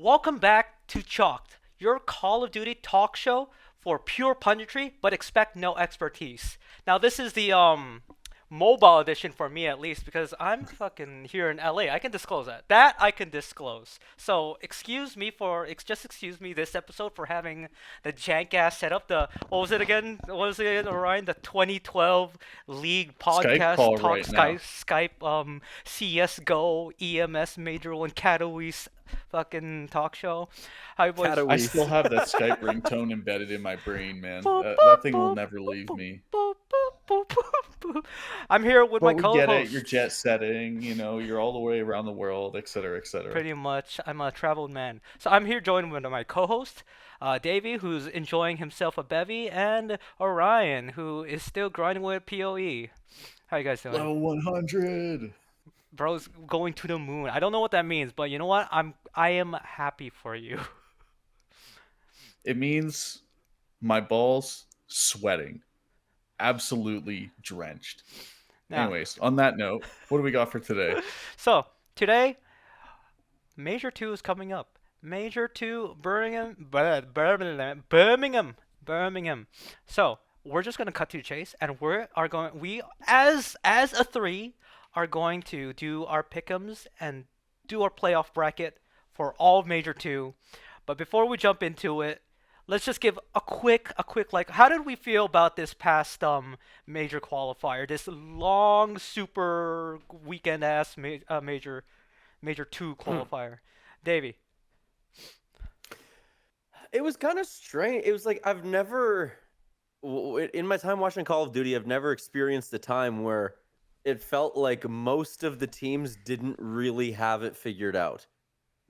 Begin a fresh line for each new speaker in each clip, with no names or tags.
Welcome back to Chalked, your Call of Duty talk show for pure punditry, but expect no expertise. Now, this is the mobile edition for me at least because I'm fucking here in LA. I can disclose that. That I can disclose. So just excuse me this episode for having the jank ass setup. The what was it again? What was it again, Orion? The 2012 League
Skype
podcast
call
talk
right now.
Skype CS:GO EMS Major One Katowice fucking talk show. Hi boys.
I still
Cataweese.
have that Skype ringtone embedded in my brain, man.
Boop,
That
boop,
thing will
boop,
never leave
boop,
me.
boop, boop, boop, boop, boop. I'm here with my
But we get it. You're
co-hosts.
jet setting. You're all the way around the world, etc., etc.
Pretty much, I'm a traveled man. So I'm here joined with my co-host, Davey, who's enjoying himself a bevy, and Orion, who is still grinding with PoE. How you guys doing?
Level 100.
Bro's going to the moon. I don't know what that means, but you know what? I am happy for you.
It means my balls sweating, absolutely drenched.
Now,
Anyways, on that note, what do we got for today?
so today Major 2 is coming up. Major 2, Birmingham. So, we're just going to cut to the chase and we as a 3 are going to do our pick'ems and do our playoff bracket for all of Major 2. But before we jump into it, let's just give a quick like how did we feel about this past major qualifier, this long super weekend ass major 2 qualifier. Davey.
It was kind of strange. It was like I've never, in my time watching Call of Duty, I've never experienced a time where it felt like most of the teams didn't really have it figured out.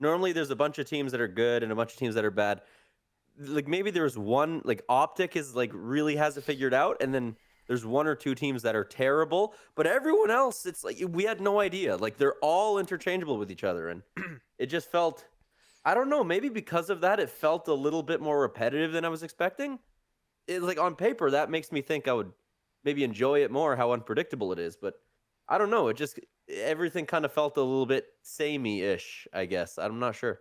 Normally, there's a bunch of teams that are good and a bunch of teams that are bad. Like maybe there's one, like Optic is like really has it figured out, and then there's one or two teams that are terrible, but everyone else, it's like we had no idea. Like they're all interchangeable with each other, and it just felt I don't know, maybe because of that, it felt a little bit more repetitive than I was expecting. It like on paper, that makes me think I would maybe enjoy it more, how unpredictable it is. But I don't know. It just everything kind of felt a little bit samey-ish, I guess. I'm not sure.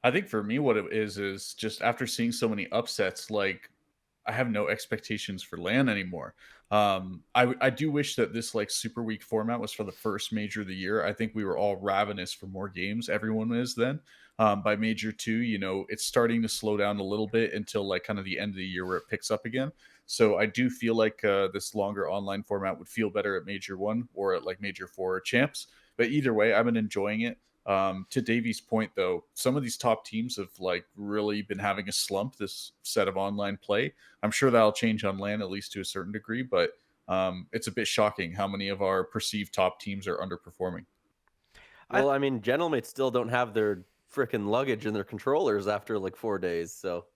I think for me, what it is just after seeing so many upsets, like I have no expectations for LAN anymore. I do wish that this like super week format was for the first major of the year. I think we were all ravenous for more games. Everyone is then. By major two, it's starting to slow down a little bit until like kind of the end of the year where it picks up again. So I do feel like this longer online format would feel better at major one or at like major four champs. But either way, I've been enjoying it. To Davey's point, though, some of these top teams have like really been having a slump this set of online play. I'm sure that'll change on LAN at least to a certain degree, but it's a bit shocking how many of our perceived top teams are underperforming.
I
Well, I mean, Gentlemates still don't have their freaking luggage and their controllers after like 4 days. So,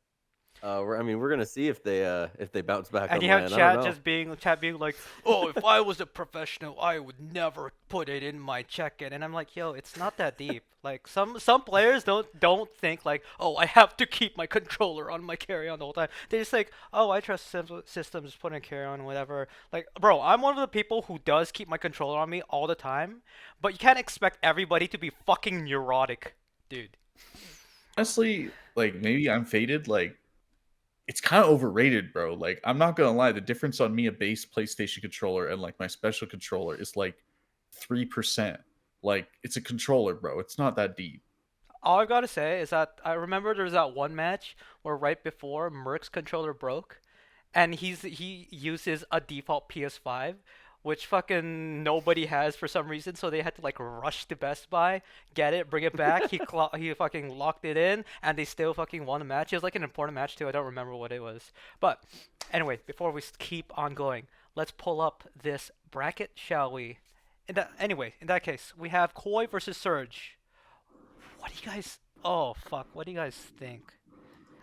we're gonna see if they bounce back
And
on
you have
land. I don't know.
chat being like, "Oh, if I was a professional, I would never put it in my check-in." And I'm like, "Yo, it's not that deep." Like some players don't think like, "Oh, I have to keep my controller on my carry-on the whole time." They just like, "Oh, I trust systems, put in carry-on, whatever." Like, bro, I'm one of the people who does keep my controller on me all the time, but you can't expect everybody to be fucking neurotic, dude.
Honestly, like maybe I'm faded. Like it's kind of overrated, bro. Like I'm not gonna lie, the difference on me a base PlayStation controller and like my special controller is like 3%. Like it's a controller, bro. It's not that deep.
All I've got to say is that I remember there was that one match where right before Merc's controller broke, and he uses a default PS5, which fucking nobody has for some reason, so they had to like rush to Best Buy, get it, bring it back. He fucking locked it in, and they still fucking won the match. It was like an important match too. I don't remember what it was, but anyway, before we keep on going, let's pull up this bracket, shall we? In that case, we have Koi versus Surge. What do you guys? Oh fuck! What do you guys think?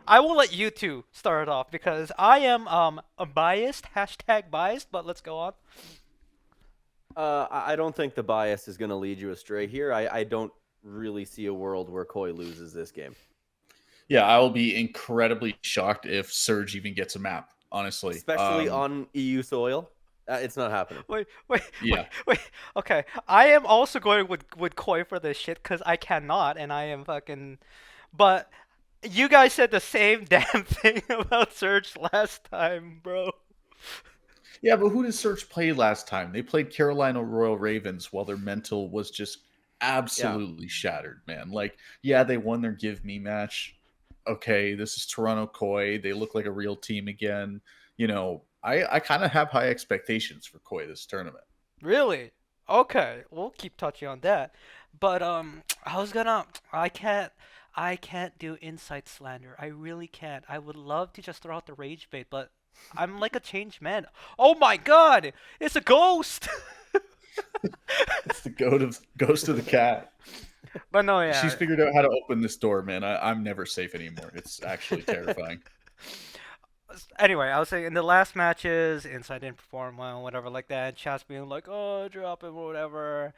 I will let you two start it off because I am a biased hashtag biased. But let's go on.
I don't think the bias is gonna lead you astray here. I don't really see a world where Koi loses this game,
Yeah, I will be incredibly shocked if Surge even gets a map. Honestly,
especially on EU soil. It's not happening.
Yeah.
wait. Okay, I am also going with Koi for this shit because I cannot, and I am fucking. But you guys said the same damn thing about Surge last time, bro.
Yeah, but who did Search play last time? They played Carolina Royal Ravens while their mental was just
Yeah.
absolutely shattered, man. Like, yeah, they won their give me match. Okay, this is Toronto Koi. They look like a real team again. I kind of have high expectations for Koi this tournament.
Really? Okay, we'll keep touching on that. But I was gonna. I can't do inside slander. I really can't. I would love to just throw out the rage bait, but I'm like a changed man. Oh my God! It's a ghost.
It's the ghost of the cat.
But no,
She's
yeah.
figured out how to open this door, man. I'm never safe anymore. It's actually terrifying.
Anyway, I was saying in the last matches, Inside didn't perform well, whatever like that. Chat's being like, "Oh, drop him," or whatever.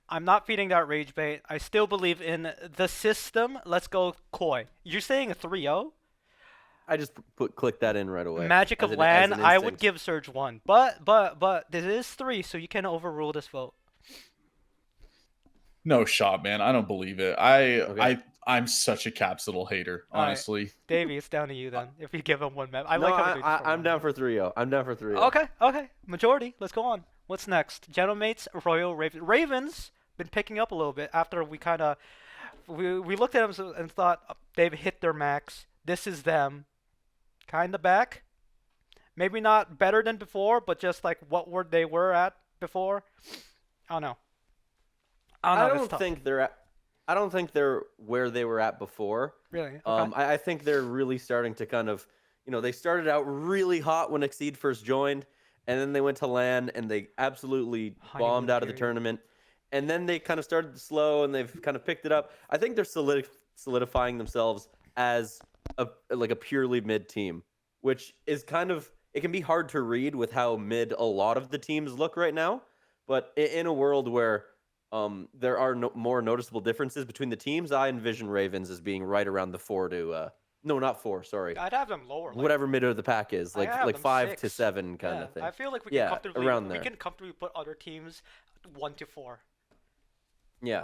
I'm not feeding that rage bait. I still believe in the system. Let's go Koi. You're saying a 3-0?
I just click that in right away
Magic
as
of
as
Land,
an
I would
instinct.
give Surge 1. But this is 3, so you can overrule this vote.
No shot, man. I don't believe it.
Okay.
I'm such a Capsule hater,
Alright.
honestly.
Davey, it's down to you then. If you give him one map. I
No,
like how we do this for
I'm
one
down
map.
for 3-0. I'm down for 3-0.
Okay. Majority. Let's go on. What's next? Gentlemates, Royal Ravens. Ravens been picking up a little bit after we kind of we looked at them and thought they've hit their max. This is them. Kind of back. Maybe not better than before, but just like what they were at before. I don't know. I
I
don't know. It's
don't
tough.
think they're at, I don't think they're where they were at before.
Really? Okay.
I think they're really starting to kind of, they started out really hot when Exceed first joined, and then they went to LAN and they absolutely bombed
Honeymoon
out of the
period.
tournament. And then they kind of started slow and they've kind of picked it up. I think they're solidifying themselves as like a purely mid team, which is kind of it can be hard to read with how mid a lot of the teams look right now. But in a world where there are more noticeable differences between the teams, I envision Ravens as being right around the four to no, not four, sorry,
I'd have them lower. Like
whatever mid of the pack is,
I have
like
them
5 to 7 kind
Yeah,
of thing.
I feel like
Yeah, around
we
there.
can comfortably put other teams 1 to 4.
Yeah.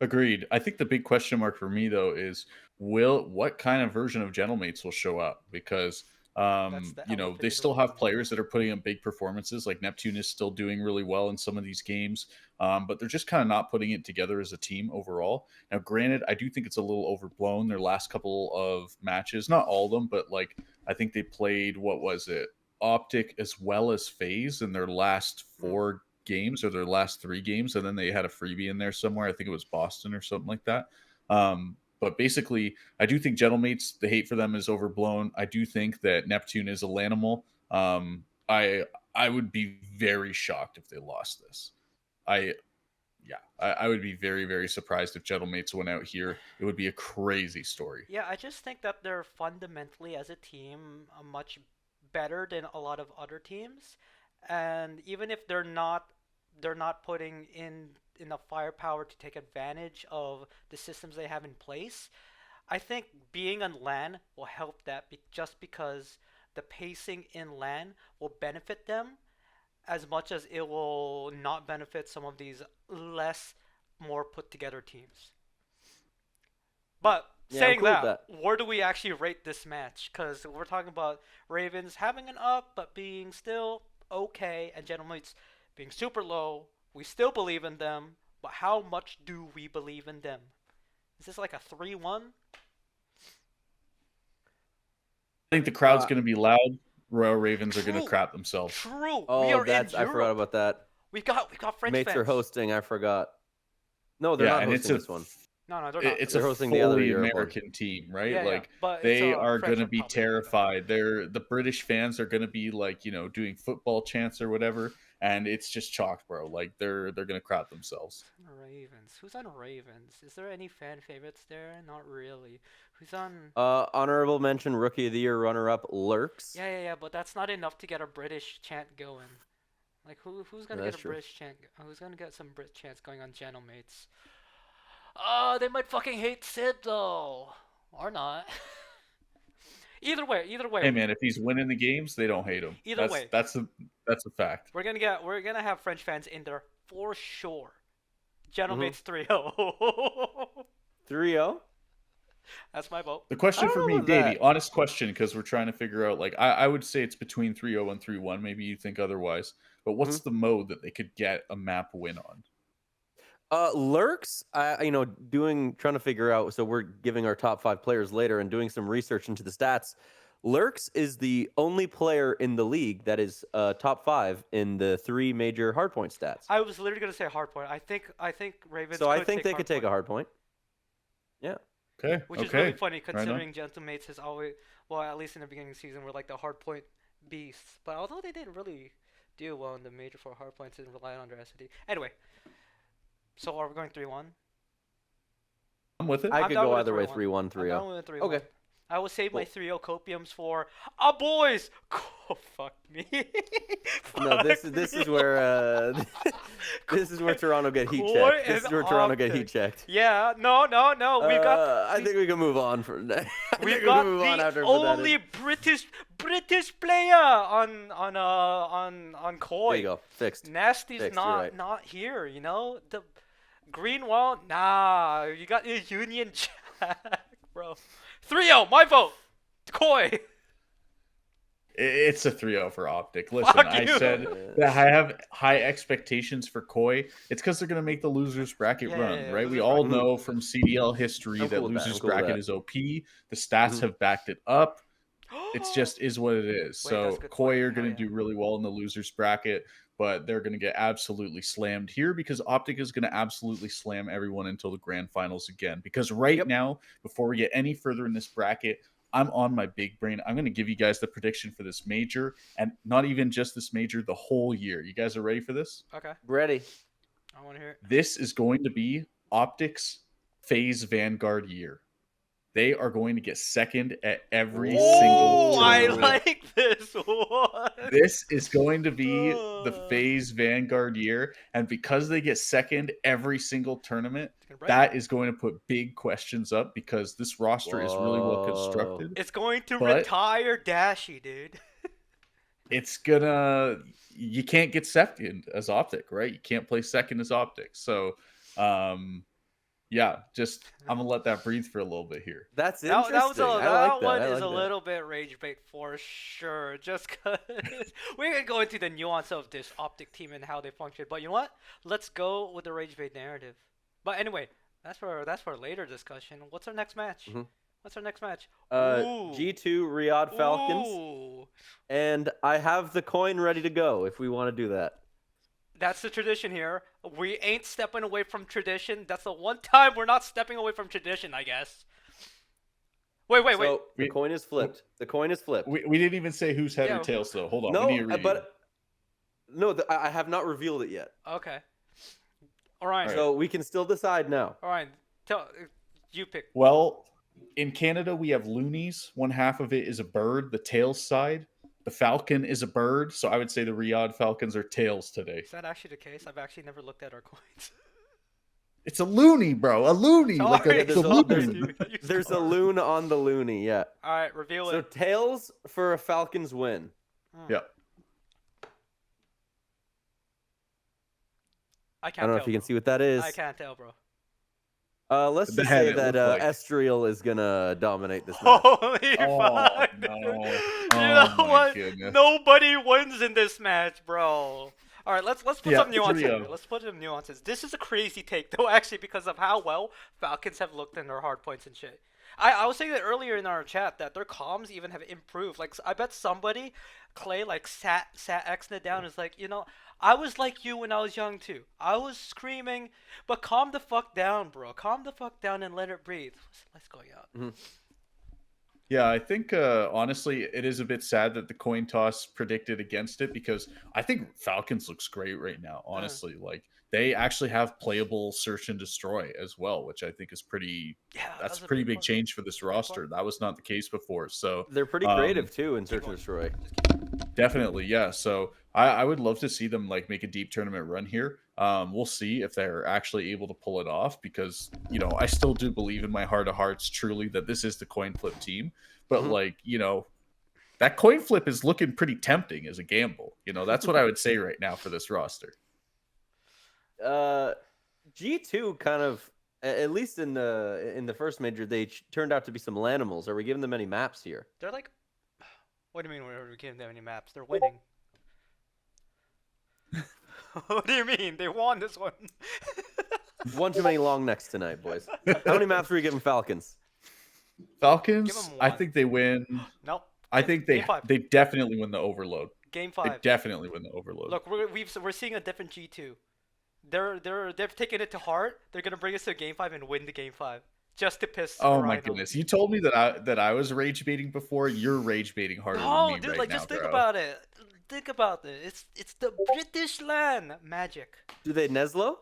Agreed. I think the big question mark for me though is will what kind of version of Gentlemates will show up because
That's the
they
elevated
still have
one.
players that are putting in big performances. Like Neptune is still doing really well in some of these games, but they're just kind of not putting it together as a team overall. Now, granted, I do think it's a little overblown. Their last couple of matches, not all of them, but like I think they played what was it, Optic as well as Phase in their last
Hmm.
4 games or their last 3 games, and then they had a freebie in there somewhere. I think it was Boston or something like that. But basically, I do think Gentlemates, the hate for them is overblown. I do think that Neptune is a Lanimal. I would be very shocked if they lost this. I I would be very very surprised if Gentlemates went out here. It would be a crazy story.
Yeah, I just think that they're fundamentally as a team much better than a lot of other teams, and even if they're not putting in enough firepower to take advantage of the systems they have in place. I think being on LAN will help that just because the pacing in LAN will benefit them as much as it will not benefit some of these less more put together teams. But
Yeah, I'm
saying
cool with
that,
that.
where do we actually rate this match? Because we're talking about Ravens having an up, but being still okay, and Gentlemen's being super low. We still believe in them, but how much do we believe in them? Is this like a 3-1?
I think the crowd's
Uh
going to be loud. Royal Ravens are going to
True,
crap themselves.
true. We
oh,
are in
that's I forgot
Europe.
about that.
We got French
Mates are
fans.
hosting, I forgot. No, they're
Yeah,
not
and it's
hosting
a
this one.
No, they're not.
it's a
They're hosting the other
fully
Europe one.
American team, right?
Yeah, yeah,
Like
but it's
they
a
are going
French
to be
Republic.
terrified. The British fans are going to be like, doing football chants or whatever, and it's just chalk, bro. Like they're going to crap themselves.
Ravens. Who's on Ravens? Is there any fan favorites there? Not really. Who's on?
Honorable mention, Rookie of the Year runner-up Lurks.
Yeah. But that's not enough to get a British chant going. Like who's
Yeah,
gonna get
that's
a
true.
British chant? Who's gonna get some Brit chants going on Gentlemates? They might fucking hate Sid though, or not. Either way,
Hey man, if he's winning the games, they don't hate him.
Either way.
That's a fact.
we're gonna have French fans in there for sure.
Mhm.
Genomates 3-0.
3-0.
That's my vote.
The
I
question
don't
for
know
me,
about
Davey,
that.
honest question, because we're trying to figure out. Like, I would say it's between 3-0 and 3-1. Maybe you think otherwise. But what's the mode that they could get a map win on?
Lurks, trying to figure out. So we're giving our top 5 players later and doing some research into the stats. Lurks is the only player in the league that is top 5 in the 3 major hardpoint stats.
I was literally gonna say hardpoint. I think Ravens.
So I
could
think
take
they could take a
hardpoint.
hardpoint. Yeah.
Okay.
Which is really funny considering Gentlemates has always, well, at least in the beginning of the season, were like the hardpoint beasts. But although they didn't really do well in the major for hardpoints and relied on their SCD. Anyway, so are we going 3-1?
I'm with it.
I
I'm
could
down
go
with a
either way,
3-1.
3-1,
I'm
3-0.
down with a 3-1.
Okay.
I will save my
Cool.
3-0 copiums for our boys. Oh, fuck me.
No, this
Fuck
is
me.
where this is where Toronto get heat
Koi
checked. This
and
is where Toronto get heat
Optic.
checked.
Yeah, no. We've got.
I think we can move on from that. I think
We
we
got
can move on
the
after
only
that.
British player on Koi.
There you go. Fixed.
Nasty's
Fixed, you're right.
not here. You know the green wall. Nah, you got your Union Jack, bro. 3-0, my vote. Koi.
It's a 3-0 for Optic. Listen,
Fuck
I
you.
said that I have high expectations for Koi. It's because they're going to make the losers bracket
Yeah,
run,
yeah,
right? We
losers
all
bracket.
know from CDL history
I'm
that
cool with that,
losers
I'm cool with
bracket
that.
is OP. The stats
Mhm.
have backed it up. It's just is what it is.
Wait, that's
So
good
Koi
point.
are going to
Hell yeah.
do really well in the losers bracket, but they're going to get absolutely slammed here because Optic is going to absolutely slam everyone until the grand finals again. Because right
Yep.
now, before we get any further in this bracket, I'm on my big brain. I'm going to give you guys the prediction for this major, and not even just this major, the whole year. You guys are ready for this?
Okay,
Ready.
I want to hear it.
This is going to be Optic's FaZe Vanguard year. They are going to get second at every single
Oh, I
tournament.
like this one.
This is going to be the FaZe Vanguard year, and because they get second every single tournament, that is going to put big questions up because this roster is really well constructed.
It's going to
but
retire Dashy, dude.
It's you can't get second as Optic, right? You can't play second as Optic. So, yeah, just I'm gonna let that breathe for a little bit here.
That's interesting.
That one
I
is
like
a
that.
little bit rage bait for sure. Just cause we're gonna go into the nuance of this Optic team and how they function. But you know what? Let's go with the rage bait narrative. But anyway, that's for later discussion. What's our next match?
Mhm.
What's our next match?
G2 Riyadh Falcons.
Ooh.
And I have the coin ready to go if we want to do that.
That's the tradition here. We ain't stepping away from tradition. That's the one time we're not stepping away from tradition, I guess. Wait.
So the coin is flipped. The coin is flipped.
We didn't even say who's head
Yeah.
or tails, though. Hold on.
No,
we need to read
but no, I have not revealed it yet.
Okay. All right.
So we can still decide now.
All right. You pick.
Well, in Canada, we have loonies. One half of it is a bird, the tails side. The falcon is a bird, so I would say the Riyadh Falcons are tails today.
Is that actually the case? I've actually never looked at our coins.
It's a loony, bro. A loony. Like
Sorry,
a
there's a-
loon.
There's a loon on the loony, yeah.
All right, reveal
So
it.
tails for a Falcons win.
Yeah.
I
I
can't
don't know
tell.
if you can
Bro.
see what that is.
I can't tell, bro.
Let's
The
just
head,
say
it
that
looked like.
Estriel is gonna dominate this match.
Holy
Oh,
fuck!
no.
You
Oh,
know
my
what?
goodness.
Nobody wins in this match, bro. All right, let's put
Yeah,
some nuances.
3-0.
Here. Let's put some nuances. This is a crazy take, though, actually, because of how well Falcons have looked in their hard points and shit. I was saying that earlier in our chat that their comms even have improved. Like, I bet somebody, Clay, like sat Xna down, is like, you know, I was like you when I was young too. I was screaming, but calm the fuck down, bro. Calm the fuck down and let it breathe. Let's go out.
Yeah, I think honestly, it is a bit sad that the coin toss predicted against it because I think Falcons looks great right now. Honestly, like they actually have playable search and destroy as well, which I think is pretty.
Yeah,
That's
a
a pretty
big
big
part.
change for this roster. That was not the case before. So
They're pretty creative too in Search and Destroy.
definitely, yeah. So I would love to see them like make a deep tournament run here. We'll see if they're actually able to pull it off because I still do believe in my heart of hearts truly that this is the coin flip team. But
Mhm.
like that coin flip is looking pretty tempting as a gamble. That's what I would say right now for this roster.
Uh, G2 kind of, at least in the first major, they turned out to be some Lanimals. Are we giving them any maps here?
They're like, what do you mean we're giving them any maps? They're winning. What do you mean? They won this one.
One too many long necks tonight, boys. How many maps are we giving Falcons?
Give
Falcons,
them
I
one.
think they win.
Nope.
I think
Game
they
five.
they definitely win the overload.
Game
They
five.
definitely win the overload.
Look, we're seeing a different G2. They've taken it to heart. They're gonna bring us to game five and win the game five, just to piss
Oh my
Orion off.
goodness! You told me that I was rage baiting before. You're rage baiting harder than
No,
me
dude,
right
like
now,
just think
bro.
about it. Think about it. It's the British land magic.
Do they Neslo?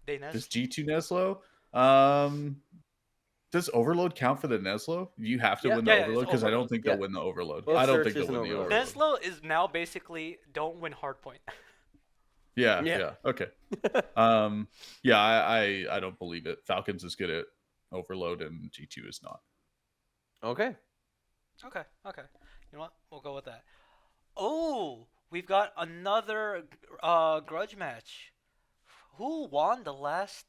They
Does
nest.
G2 Neslo? Um, does Overload count for the Neslo? You have to
Yeah.
win the
Yeah, it's
Overload because I don't
overload.
think
Yeah.
they'll win the Overload.
Both
I don't think
searches
they'll
and
win the
Overload.
Overload.
Neslo is now basically don't win hardpoint.
Yeah,
Yeah.
yeah, okay. Yeah, I don't believe it. Falcons is good at Overload and G2 is not.
Okay.
Okay, okay. You know what? We'll go with that. Oh, we've got another grudge match. Who won the last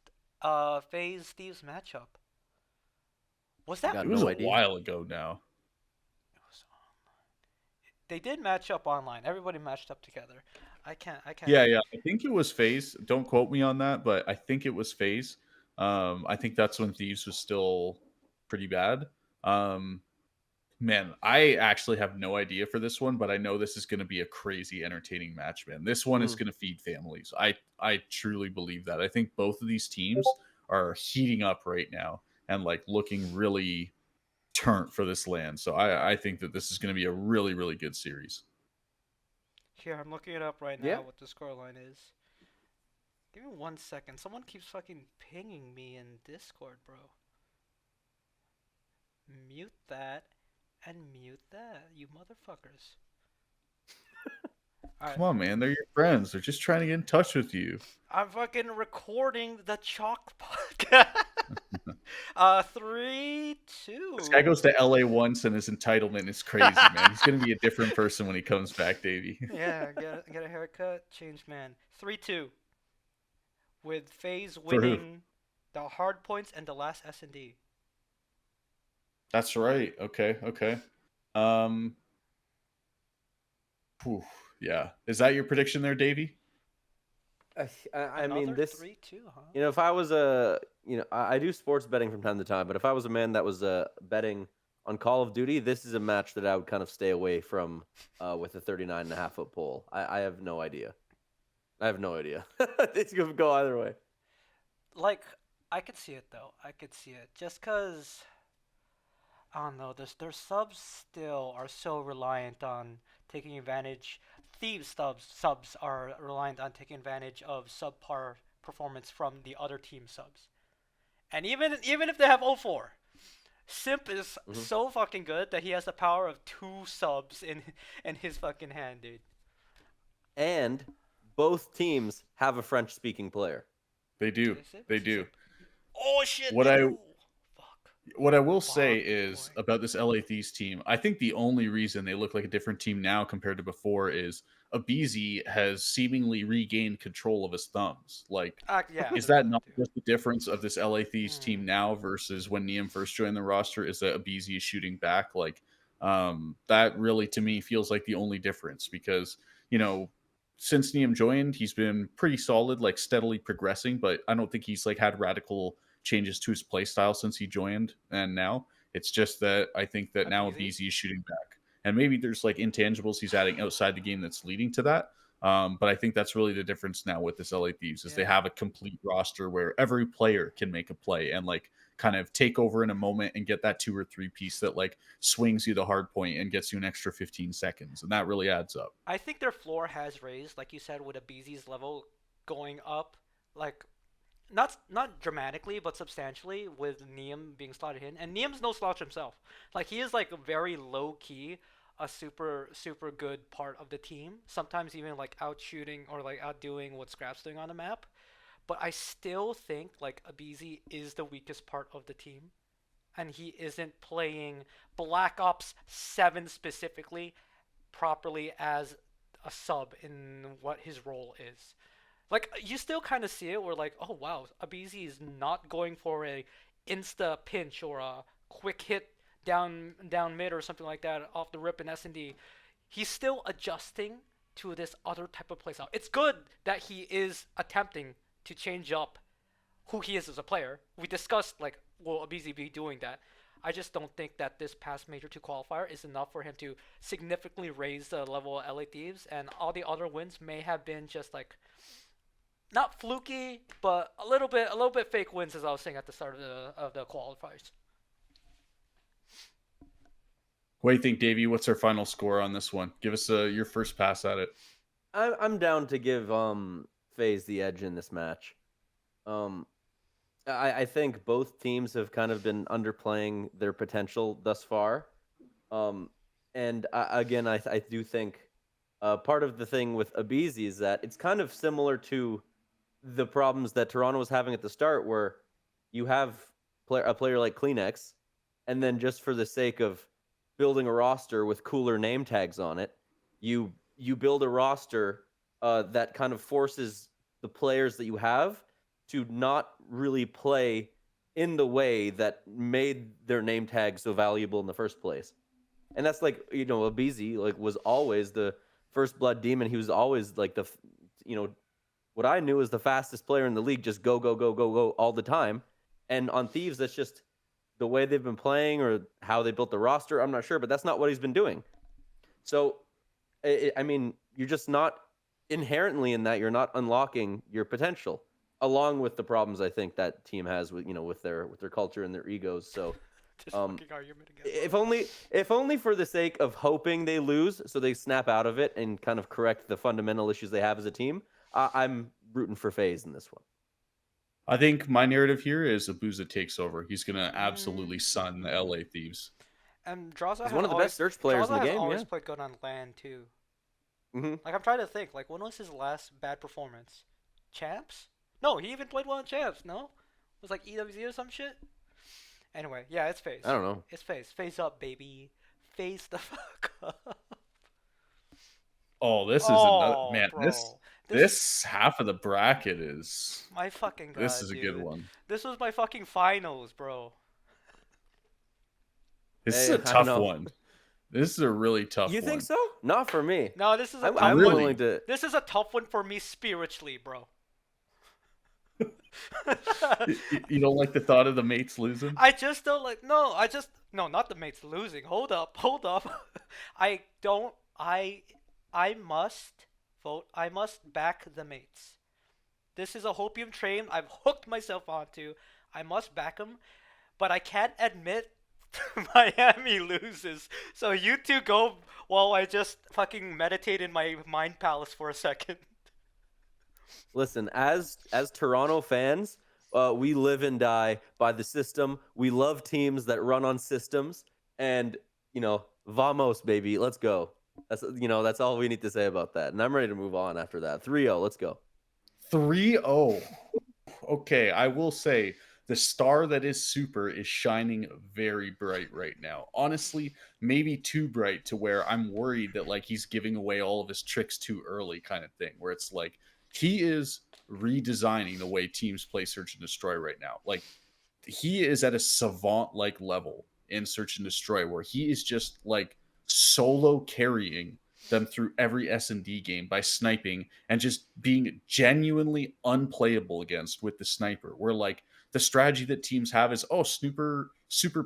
phase Thieves matchup? Was that
Got
It was
no
a
idea.
while ago now.
It was they did match up online. Everybody matched up together. I can't.
Yeah, yeah. I think it was Phase. Don't quote me on that, but I think it was Phase. I think that's when Thieves was still pretty bad. Um, Man, I actually have no idea for this one, but I know this is going to be a crazy entertaining match, man. This one is
Mm.
going to feed families. I truly believe that. I think both of these teams are heating up right now and like looking really turnt for this land. So I think that this is going to be a really really good series.
Here, I'm looking it up right
Yeah.
now what the scoreline is. Give me 1 second. Someone keeps fucking pinging me in Discord, bro. Mute that and mute that, you motherfuckers. Alright.
Come on, man. They're your friends. They're just trying to get in touch with you.
I'm fucking recording the Chalk podcast. 3-2.
This guy goes to LA once and his entitlement is crazy, man. He's going to be a different person when he comes back, Davey.
Yeah, get a haircut, change man. 3-2. With FaZe
For who?
winning the hard points and the last S&D.
That's right. Okay. Okay. Um. Whew, yeah. Is that your prediction there, Davey?
I mean,
Another
this.
3-2, huh?
If I was I do sports betting from time to time, but if I was a man that was betting on Call of Duty, this is a match that I would kind of stay away from with a 39.5-foot pole. I have no idea. I have no idea. It's going to go either way.
Like, I could see it, though. I could see it. Just because, I don't know, their subs still are so reliant on taking advantage. Thieves subs are reliant on taking advantage of subpar performance from the other team subs. And even if they have 0-4, Simp is so fucking good that he has the power of 2 subs in his fucking hand, dude.
And both teams have a French-speaking player.
They do.
Is it?
They do.
Oh shit!
What
they
I
do. Fuck.
what I will say
Fuck,
is
boy.
about this LA Thieves team, I think the only reason they look like a different team now compared to before is Abizi has seemingly regained control of his thumbs. Like,
Yeah,
is
there's
that
that
not
too.
just the difference of this LA Thieves
Hmm.
team now versus when Neum first joined the roster? Is that Abizi is shooting back? Like, that really to me feels like the only difference because you know since Neum joined, he's been pretty solid, like steadily progressing, but I don't think he's like had radical changes to his play style since he joined. And now it's just that I think that now
Abizi?
BZ is shooting back, and maybe there's like intangibles he's adding outside the game that's leading to that. But I think that's really the difference now with this LA Thieves is they
Yeah.
have a complete roster where every player can make a play and like kind of take over in a moment and get that 2 or 3 piece that like swings you the hard point and gets you an extra 15 seconds, and that really adds up.
I think their floor has raised, like you said, with Abizi's level going up, like not dramatically, but substantially, with Neum being slotted in. And Neum's no slouch himself. Like he is like very low key, a super good part of the team. Sometimes even like out shooting or like outdoing what Scrap's doing on the map. But I still think like Abizi is the weakest part of the team, and he isn't playing Black Ops 7 specifically properly as a sub in what his role is. Like you still kind of see it where like, oh wow, Abizi is not going for a insta pinch or a quick hit down mid or something like that off the rip in S&D. He's still adjusting to this other type of playstyle. It's good that he is attempting to change up who he is as a player. We discussed like, will Abizi be doing that? I just don't think that this past Major 2 qualifier is enough for him to significantly raise the level of LA Thieves, and all the other wins may have been just like not fluky, but a little bit fake wins, as I was saying at the start of the qualifiers.
What do you think, Davey? What's our final score on this one? Give us your first pass at it.
I'm down to give FaZe the edge in this match. I think both teams have kind of been underplaying their potential thus far. And again, I do think part of the thing with Abizi is that it's kind of similar to the problems that Toronto was having at the start, where you have a player like Kleenex, and then just for the sake of building a roster with cooler name tags on it, you build a roster that kind of forces the players that you have to not really play in the way that made their name tag so valuable in the first place. And that's like, Abizi like was always the first blood demon. He was always like what I knew is the fastest player in the league, just go, go, go, go, go all the time. And on Thieves, that's just the way they've been playing or how they built the roster. I'm not sure, but that's not what he's been doing. So, I mean, you're just not inherently in that. You're not unlocking your potential, along with the problems I think that team has with with their culture and their egos. So,
Just fucking argument again.
if only for the sake of hoping they lose, so they snap out of it and kind of correct the fundamental issues they have as a team. I'm rooting for FaZe in this one.
I think my narrative here is Abuza takes over. He's gonna absolutely sun the LA Thieves.
And Draza
He's
has
one of the
always,
best search players in
Draza
the
has
game.
always
Yeah.
played good on land too.
Mm-hmm.
Like I'm trying to think, like when was his last bad performance? Champs? No, he even played well in Champs. No, it was like EWZ or some shit. Anyway, yeah, it's FaZe.
I don't know.
It's FaZe. FaZe up, baby. FaZe the fuck up.
Oh, this is another
Oh,
man.
bro.
This half of the bracket is
My fucking god,
this is a
dude.
good one.
This was my fucking finals, bro.
This is
Hey,
a
I
tough
know.
one. This is a really tough
You
one.
think so? Not for me.
No, this is a tough
I'm
Really?
willing to.
This is a tough one for me spiritually, bro.
You don't like the thought of the mates losing?
I just don't like. No, not the mates losing. Hold up. I don't. I must vote. I must back the mates. This is a hopium train I've hooked myself onto. I must back them, but I can't admit Miami loses. So you two go while I just fucking meditate in my mind palace for a second.
Listen, as Toronto fans, we live and die by the system. We love teams that run on systems, and vamos, baby, let's go. That's all we need to say about that. And I'm ready to move on after that. 3-0, let's go.
3-0. Okay, I will say the star that is Super is shining very bright right now. Honestly, maybe too bright to where I'm worried that like he's giving away all of his tricks too early kind of thing, where it's like he is redesigning the way teams play Search and Destroy right now. Like he is at a savant like level in Search and Destroy where he is just like solo carrying them through every S&D game by sniping and just being genuinely unplayable against with the sniper. Where like the strategy that teams have is, oh, super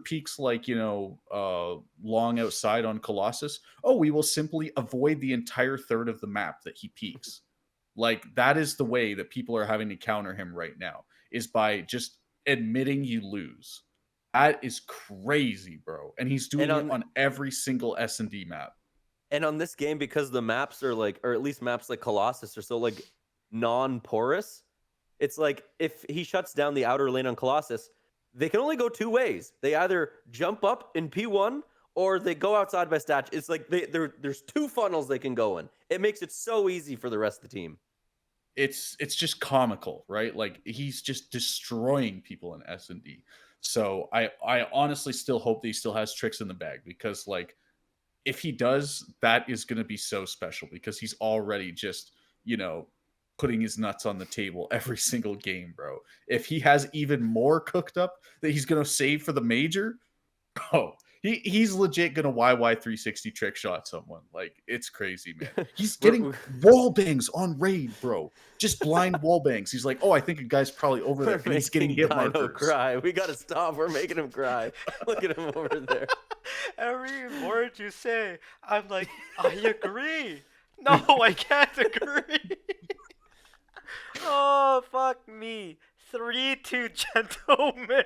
peaks like, long outside on Colossus. Oh, we will simply avoid the entire third of the map that he peaks. Like that is the way that people are having to counter him right now, is by just admitting you lose. That is crazy, bro. And he's doing it on every single S&D map.
And on this game, because the maps are like, or at least maps like Colossus are so like non-porous, it's like if he shuts down the outer lane on Colossus, they can only go two ways. They either jump up in P1 or they go outside by stats. It's like there's 2 funnels they can go in. It makes it so easy for the rest of the team.
It's just comical, right? Like he's just destroying people in S&D. So I honestly still hope that he still has tricks in the bag, because like if he does, that is going to be so special, because he's already just, putting his nuts on the table every single game, bro. If he has even more cooked up that he's going to save for the major, oh, he's legit gonna YY 360 trick shot someone. Like, it's crazy, man. He's getting wall bangs on raid, bro. Just blind wall bangs. He's like, oh, I think a guy's probably over there,
We're
and he's getting
making
hit
Dino
markers.
cry. We gotta stop. We're making him cry. Look at him over there.
Every word you say, I'm like, I agree. No, I can't agree. Oh, fuck me. 3-2 gentlemen.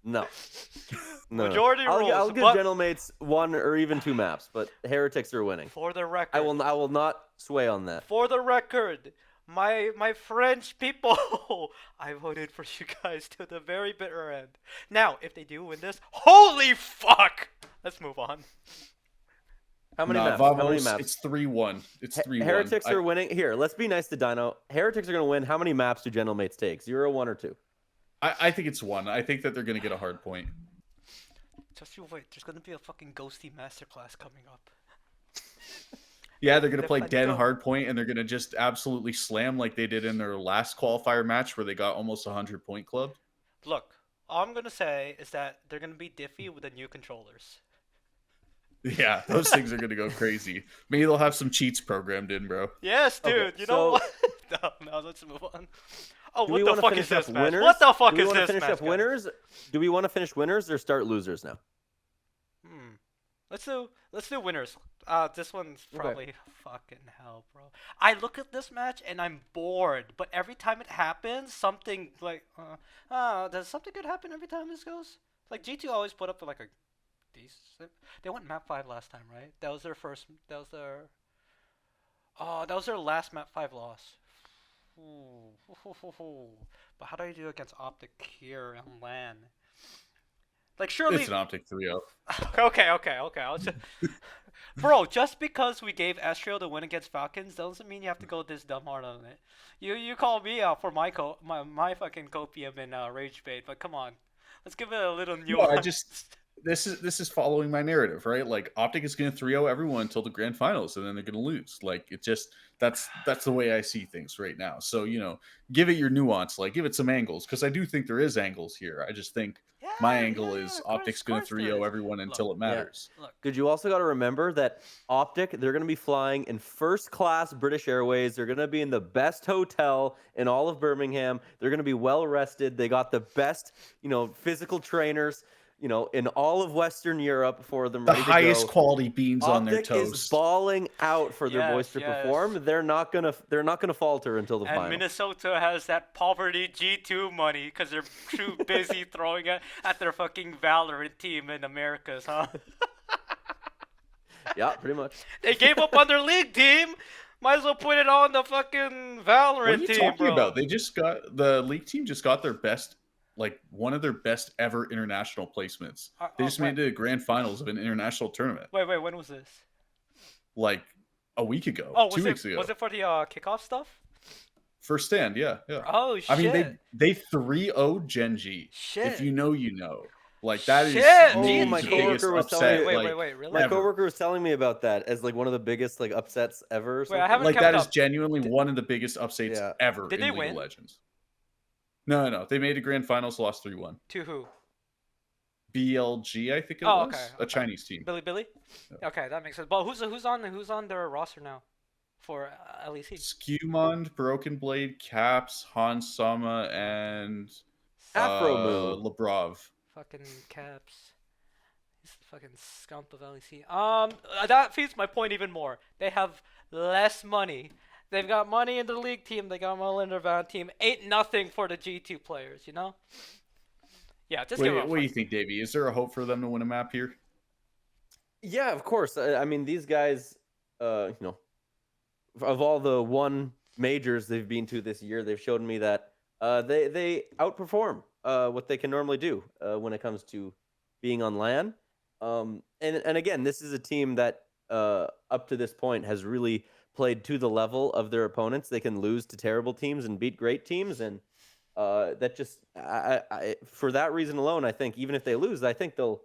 No.
Majority rules.
I'll give
but
Gentlemates 1 or even 2 maps, but Heretics are winning.
for the record,
I will not sway on that.
For the record, my French people, I voted for you guys to the very bitter end. Now, if they do win this, holy fuck! Let's move on.
How many maps?
Vamos,
How many maps?
It's 3-1. It's 3-1.
Heretics are winning. Here, let's be nice to Dino. Heretics are going to win. How many maps do Gentlemates take? 0, 1, or 2?
I think it's 1. I think that they're gonna get a hard point.
Just you wait. There's gonna be a fucking ghosty masterclass coming up.
Yeah, they're gonna
They're
play
fun to
Den
go.
hardpoint, and they're gonna just absolutely slam like they did in their last qualifier match where they got almost 100-point club.
Look, all I'm gonna say is that they're gonna be diffy with the new controllers.
Yeah, those things are gonna go crazy. Maybe they'll have some cheats programmed in, bro.
Yes, dude.
Okay,
you know
so-
what? No, let's move on. Oh,
Do we
what the
wanna
fuck
finish
is this
up
match?
winners?
What the fuck
Do we
is
wanna
this
finish
match,
up
guys?
winners? Do we want to finish winners or start losers now?
Let's do winners. This one's
Okay.
probably fucking hell, bro. I look at this match and I'm bored, but every time it happens, something like, does something good happen every time this goes? Like G2 always put up like a decent. They went map 5 last time, right? That was their first. That was their. Oh, that was their last map 5 loss. Ooh. But how do you do against Optic here on LAN? Like surely.
It's an Optic 3-0.
Okay. I'll just... Bro, just because we gave Estrio the win against Falcons doesn't mean you have to go this dumb hard on it. You call me out for my fucking copium and rage bait, but come on, let's give it a little nuance.
No, this is following my narrative, right? Like Optic is going to 3-0 everyone until the grand finals, and then they're going to lose. Like it just that's the way I see things right now. So give it your nuance, like give it some angles, because I do think there is angles here. I just think my angle is Optic's going to 3-0 everyone until it matters.
Look,
Because you also got to remember that Optic, they're going to be flying in first-class British Airways. They're going to be in the best hotel in all of Birmingham. They're going to be well-rested. They got the best, physical trainers, in all of Western Europe for them
The
ready
highest
to go.
quality beans on their
Optic
toast.
is balling out for their boys to
Yes.
perform. They're not gonna falter until the
and
final.
Minnesota has that poverty G2 money because they're too busy throwing it at their fucking Valorant team in Americas, huh?
Yeah, pretty much.
They gave up on their league team. Might as well put it on the fucking Valorant
What are you
team,
talking
bro.
about? The league team just got their best, like one of their best ever international placements. They just made it to the grand finals of an international tournament,
Wait, when was this?
like a week ago,
Oh,
2 weeks ago.
was it for the kickoff stuff?
First stand, yeah.
Oh shit!
I mean, they 3-0 Genji.
Shit.
If you know, you know. Like that is
Shit,
maybe
my
the
Genji.
biggest
coworker was telling
upset.
me-
Wait,
like,
really?
My
ever.
coworker was telling me about that as like one of the biggest like upsets ever. Or
Wait, I
something.
haven't
Like
kept
that is
up.
genuinely one of the biggest upsets
Yeah.
ever
Did
in
they
League
win?
of Legends. No. They made a grand finals, lost 3-1.
To who?
BLG, I think it
Oh,
was.
okay,
A
okay.
Chinese team.
Billy?
Yeah.
Okay, that makes sense. But who's on their roster now for LEC?
Skewmond, Broken Blade, Caps, Hans Sama, and
Afro Moo.
Labrov.
Fucking Caps. He's the fucking scump of LEC. That feeds my point even more. They have less money. They've got money in the league team. They got money in their van team. Ain't nothing for the G2 players, you know? Yeah, just give
What,
them
what do you think, Davey? Is there a hope for them to win a map here?
Yeah, of course. I mean, these guys, of all the majors they've been to this year, they've shown me that they outperform what they can normally do when it comes to being on LAN. And again, this is a team that up to this point has really played to the level of their opponents. They can lose to terrible teams and beat great teams, and that just for that reason alone, I think even if they lose, I think they'll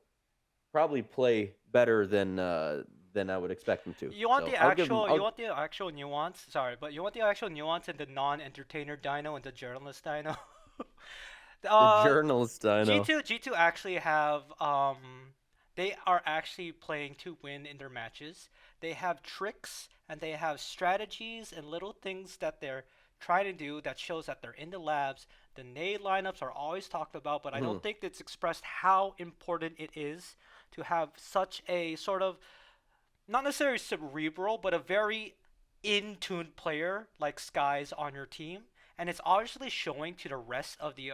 probably play better than I would expect them to.
You want
So
the
I'll give them.
actual you want the actual nuance. Sorry, but you want the actual nuance in the non-entertainer dino and the journalist dino.
The
uh,
journalist, I know.
G2 actually have they are actually playing to win in their matches. They have tricks and they have strategies and little things that they're trying to do that shows that they're in the labs. The nade lineups are always talked about, but I
Mhm.
don't think it's expressed how important it is to have such a sort of not necessarily cerebral, but a very in-tuned player like Skies on your team. And it's obviously showing to the rest of the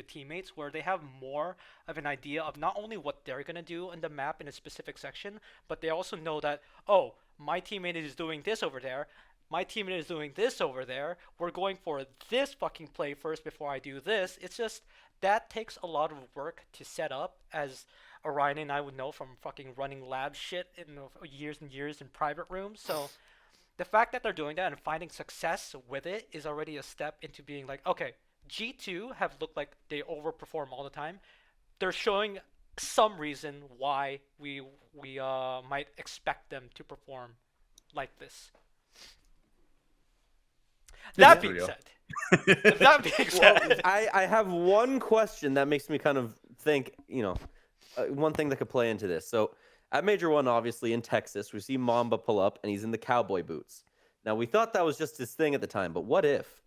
teammates where they have more of an idea of not only what they're gonna do in the map in a specific section, but they also know that, oh, my teammate is doing this over there, my teammate is doing this over there. We're going for this fucking play first before I do this. It's just that takes a lot of work to set up, as Orion and I would know from fucking running lab shit in years and years in private rooms. So the fact that they're doing that and finding success with it is already a step into being like, okay, G2 have looked like they overperform all the time. They're showing some reason why we might expect them to perform like this.
Yeah,
That
for
being
real.
said, that being
Well,
said,
I have one question that makes me kind of think, one thing that could play into this. So at Major One, obviously in Texas, we see Mamba pull up and he's in the cowboy boots. Now we thought that was just his thing at the time, but what if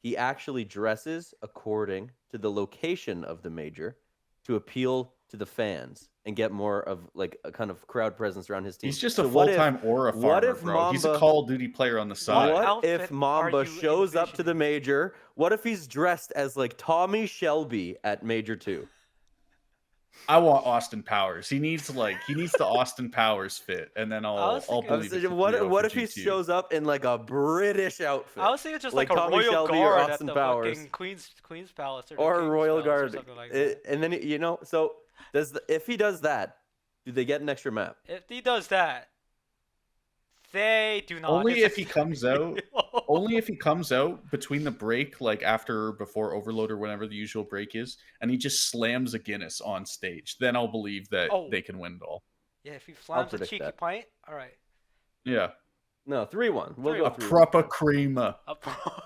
he actually dresses according to the location of the major to appeal to the fans and get more of like a kind of crowd presence around his team?
He's just a
So what if
full-time aura
what
farmer,
if
bro. He's a
Mamba
Call of Duty player on the
What
side.
what
outfit
if
are
Mamba
you
shows up to the
envisioning?
major? What if he's dressed as like Tommy Shelby at Major 2?
I want Austin Powers. He needs the Austin Powers fit, and then
I was
I'll
thinking,
I'm
believe it's a
saying,
3-0
what
for
if he
G2.
shows up in like a British
I
outfit?
was thinking just
Like
like a
Tommy
royal
Shelby or
guard at
Austin
the
Powers.
fucking Queen's Palace or the
Or a
King's
Royal
Palace or
Guard.
something like that.
And then, so if he does that, do they get an extra map?
If he does that, they do not.
Only
It's
if he comes out. Only if he comes out between the break, like after or before Overload or whenever the usual break is, and he just slams a Guinness on stage. Then I'll believe that
Oh.
they can win it all.
Yeah, if he
I'll
slams a
predict
cheeky
that.
pint, all right.
Yeah,
No, 3-1. We'll go
a
3-1.
proper creamer,
A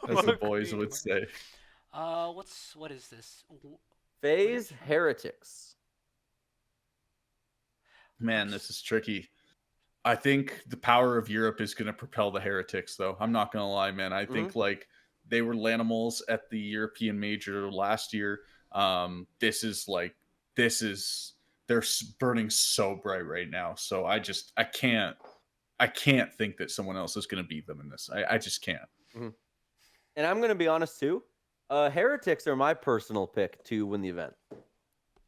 as the boys would say.
What is this?
FaZe Heretics.
Man, this is tricky. I think the power of Europe is going to propel the Heretics, though. I'm not going to lie, man. I think like they were Lanimals at the European Major last year. This is they're burning so bright right now. So I can't think that someone else is going to beat them in this. I just can't.
And I'm going to be honest too. Heretics are my personal pick to win the event.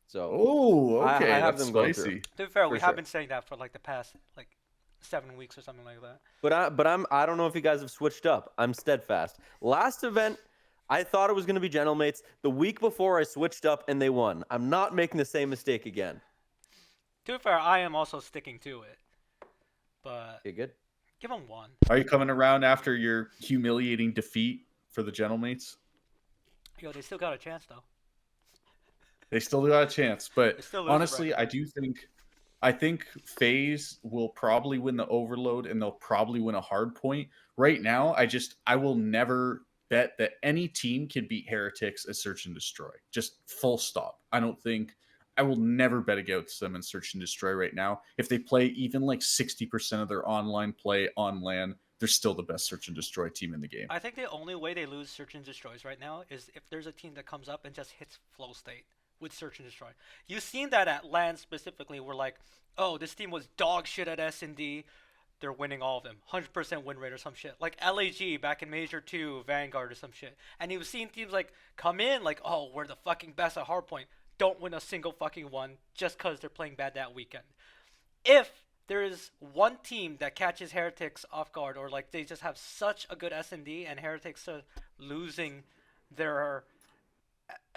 So
Oh, okay,
I have
that's
them going
spicy.
To be fair, we
For
have
sure.
been saying that for like the past like 7 weeks or something like that.
I don't know if you guys have switched up. I'm steadfast. Last event, I thought it was going to be Gentlemates. The week before, I switched up and they won. I'm not making the same mistake again.
To be fair, I am also sticking to it, but
Okay, good.
give them one.
Are you coming around after your humiliating defeat for the Gentlemates?
Yo, they still got a chance though.
They still got a chance, but
They still lose,
honestly,
bro.
I
think FaZe will probably win the Overload, and they'll probably win a hard point. Right now, I will never bet that any team can beat Heretics at Search and Destroy. Just full stop. I will never bet against them in Search and Destroy right now. If they play even like 60% of their online play on LAN, they're still the best Search and Destroy team in the game.
I think the only way they lose Search and Destroys right now is if there's a team that comes up and just hits flow state with Search and Destroy. You've seen that at LAN specifically, where like, oh, this team was dog shit at S&D. They're winning all of them. 100% win rate or some shit. Like LAG back in Major 2, Vanguard or some shit. And you've seen teams like come in like, oh, we're the fucking best at hardpoint. Don't win a single fucking one just because they're playing bad that weekend. If there is one team that catches Heretics off guard, or like they just have such a good S&D and Heretics are losing their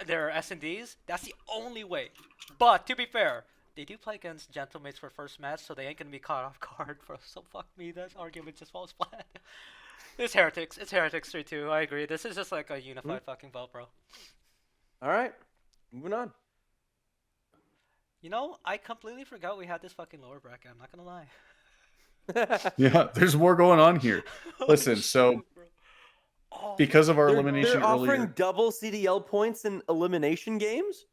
S&Ds, that's the only way. But to be fair, they do play against Gentlemates for first match, so they ain't gonna be caught off guard, bro. So fuck me, that argument just falls flat. It's Heretics. It's Heretics 3-2. I agree. This is just like a unified fucking vote, bro.
All right, moving on.
You know, I completely forgot we had this fucking lower bracket. I'm not gonna lie.
Yeah, there's more going on here. Listen,
Holy
so
shit, bro. Oh,
because of our
They're
elimination
offering
earlier,
double CDL points in elimination games.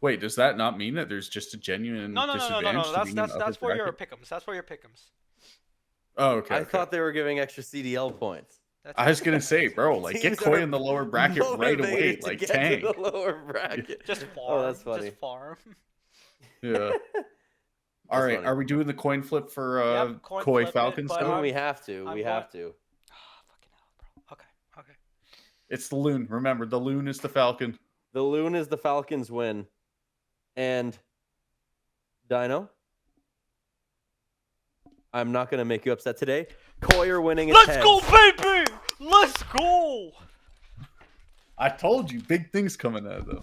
wait, does that not mean that there's just a genuine
no.
disadvantage to
That's
being in the upper
that's for your
bracket?
pick'ems. That's for your pick'ems.
Oh, okay.
I thought they were giving extra CDL points.
That's
I was gonna say, bro, like get
Teams
Koi
are
in the lower bracket right away,
motivated to
like
get
tank.
to the lower bracket.
just farm.
Oh, that's funny.
Just farm.
Yeah. All
That's
right,
funny.
are we doing the coin flip for
Yep, coin
Koi
flip it,
Falcons?
but
I mean,
I'm-
we have to.
I'm
We have to.
Fucking hell, bro. Okay.
It's the Loon. Remember, the Loon is the Falcon.
The Loon is the Falcons win. And Dino, I'm not going to make you upset today. Koi are winning at
Let's
10.
go, baby! Let's go!
I told you, big things coming out of them.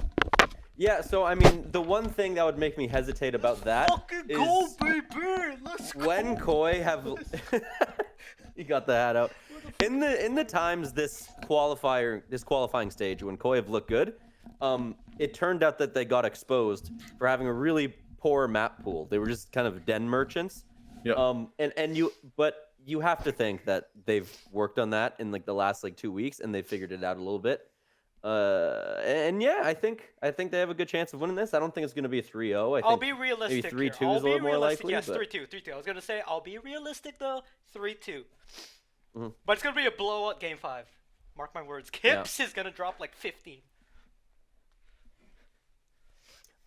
Yeah, so I mean, the one thing that would make me hesitate about that
Fucking
is
go, baby! Let's go!
when Koi have you got the hat out. In the times this qualifying stage when Koi have looked good, it turned out that they got exposed for having a really poor map pool. They were just kind of den merchants.
Yeah.
But you have to think that they've worked on that in like the last like 2 weeks and they figured it out a little bit. And yeah, I think they have a good chance of winning this. I don't think it's going to be a 3-0. I think
I'll be realistic.
maybe 3-2 is a little more likely.
Yes,
but...
3-2. I was gonna say I'll be realistic though. 3-2.
Mhm.
But it's gonna be a blowout game 5. Mark my words. Kips is gonna drop like 15.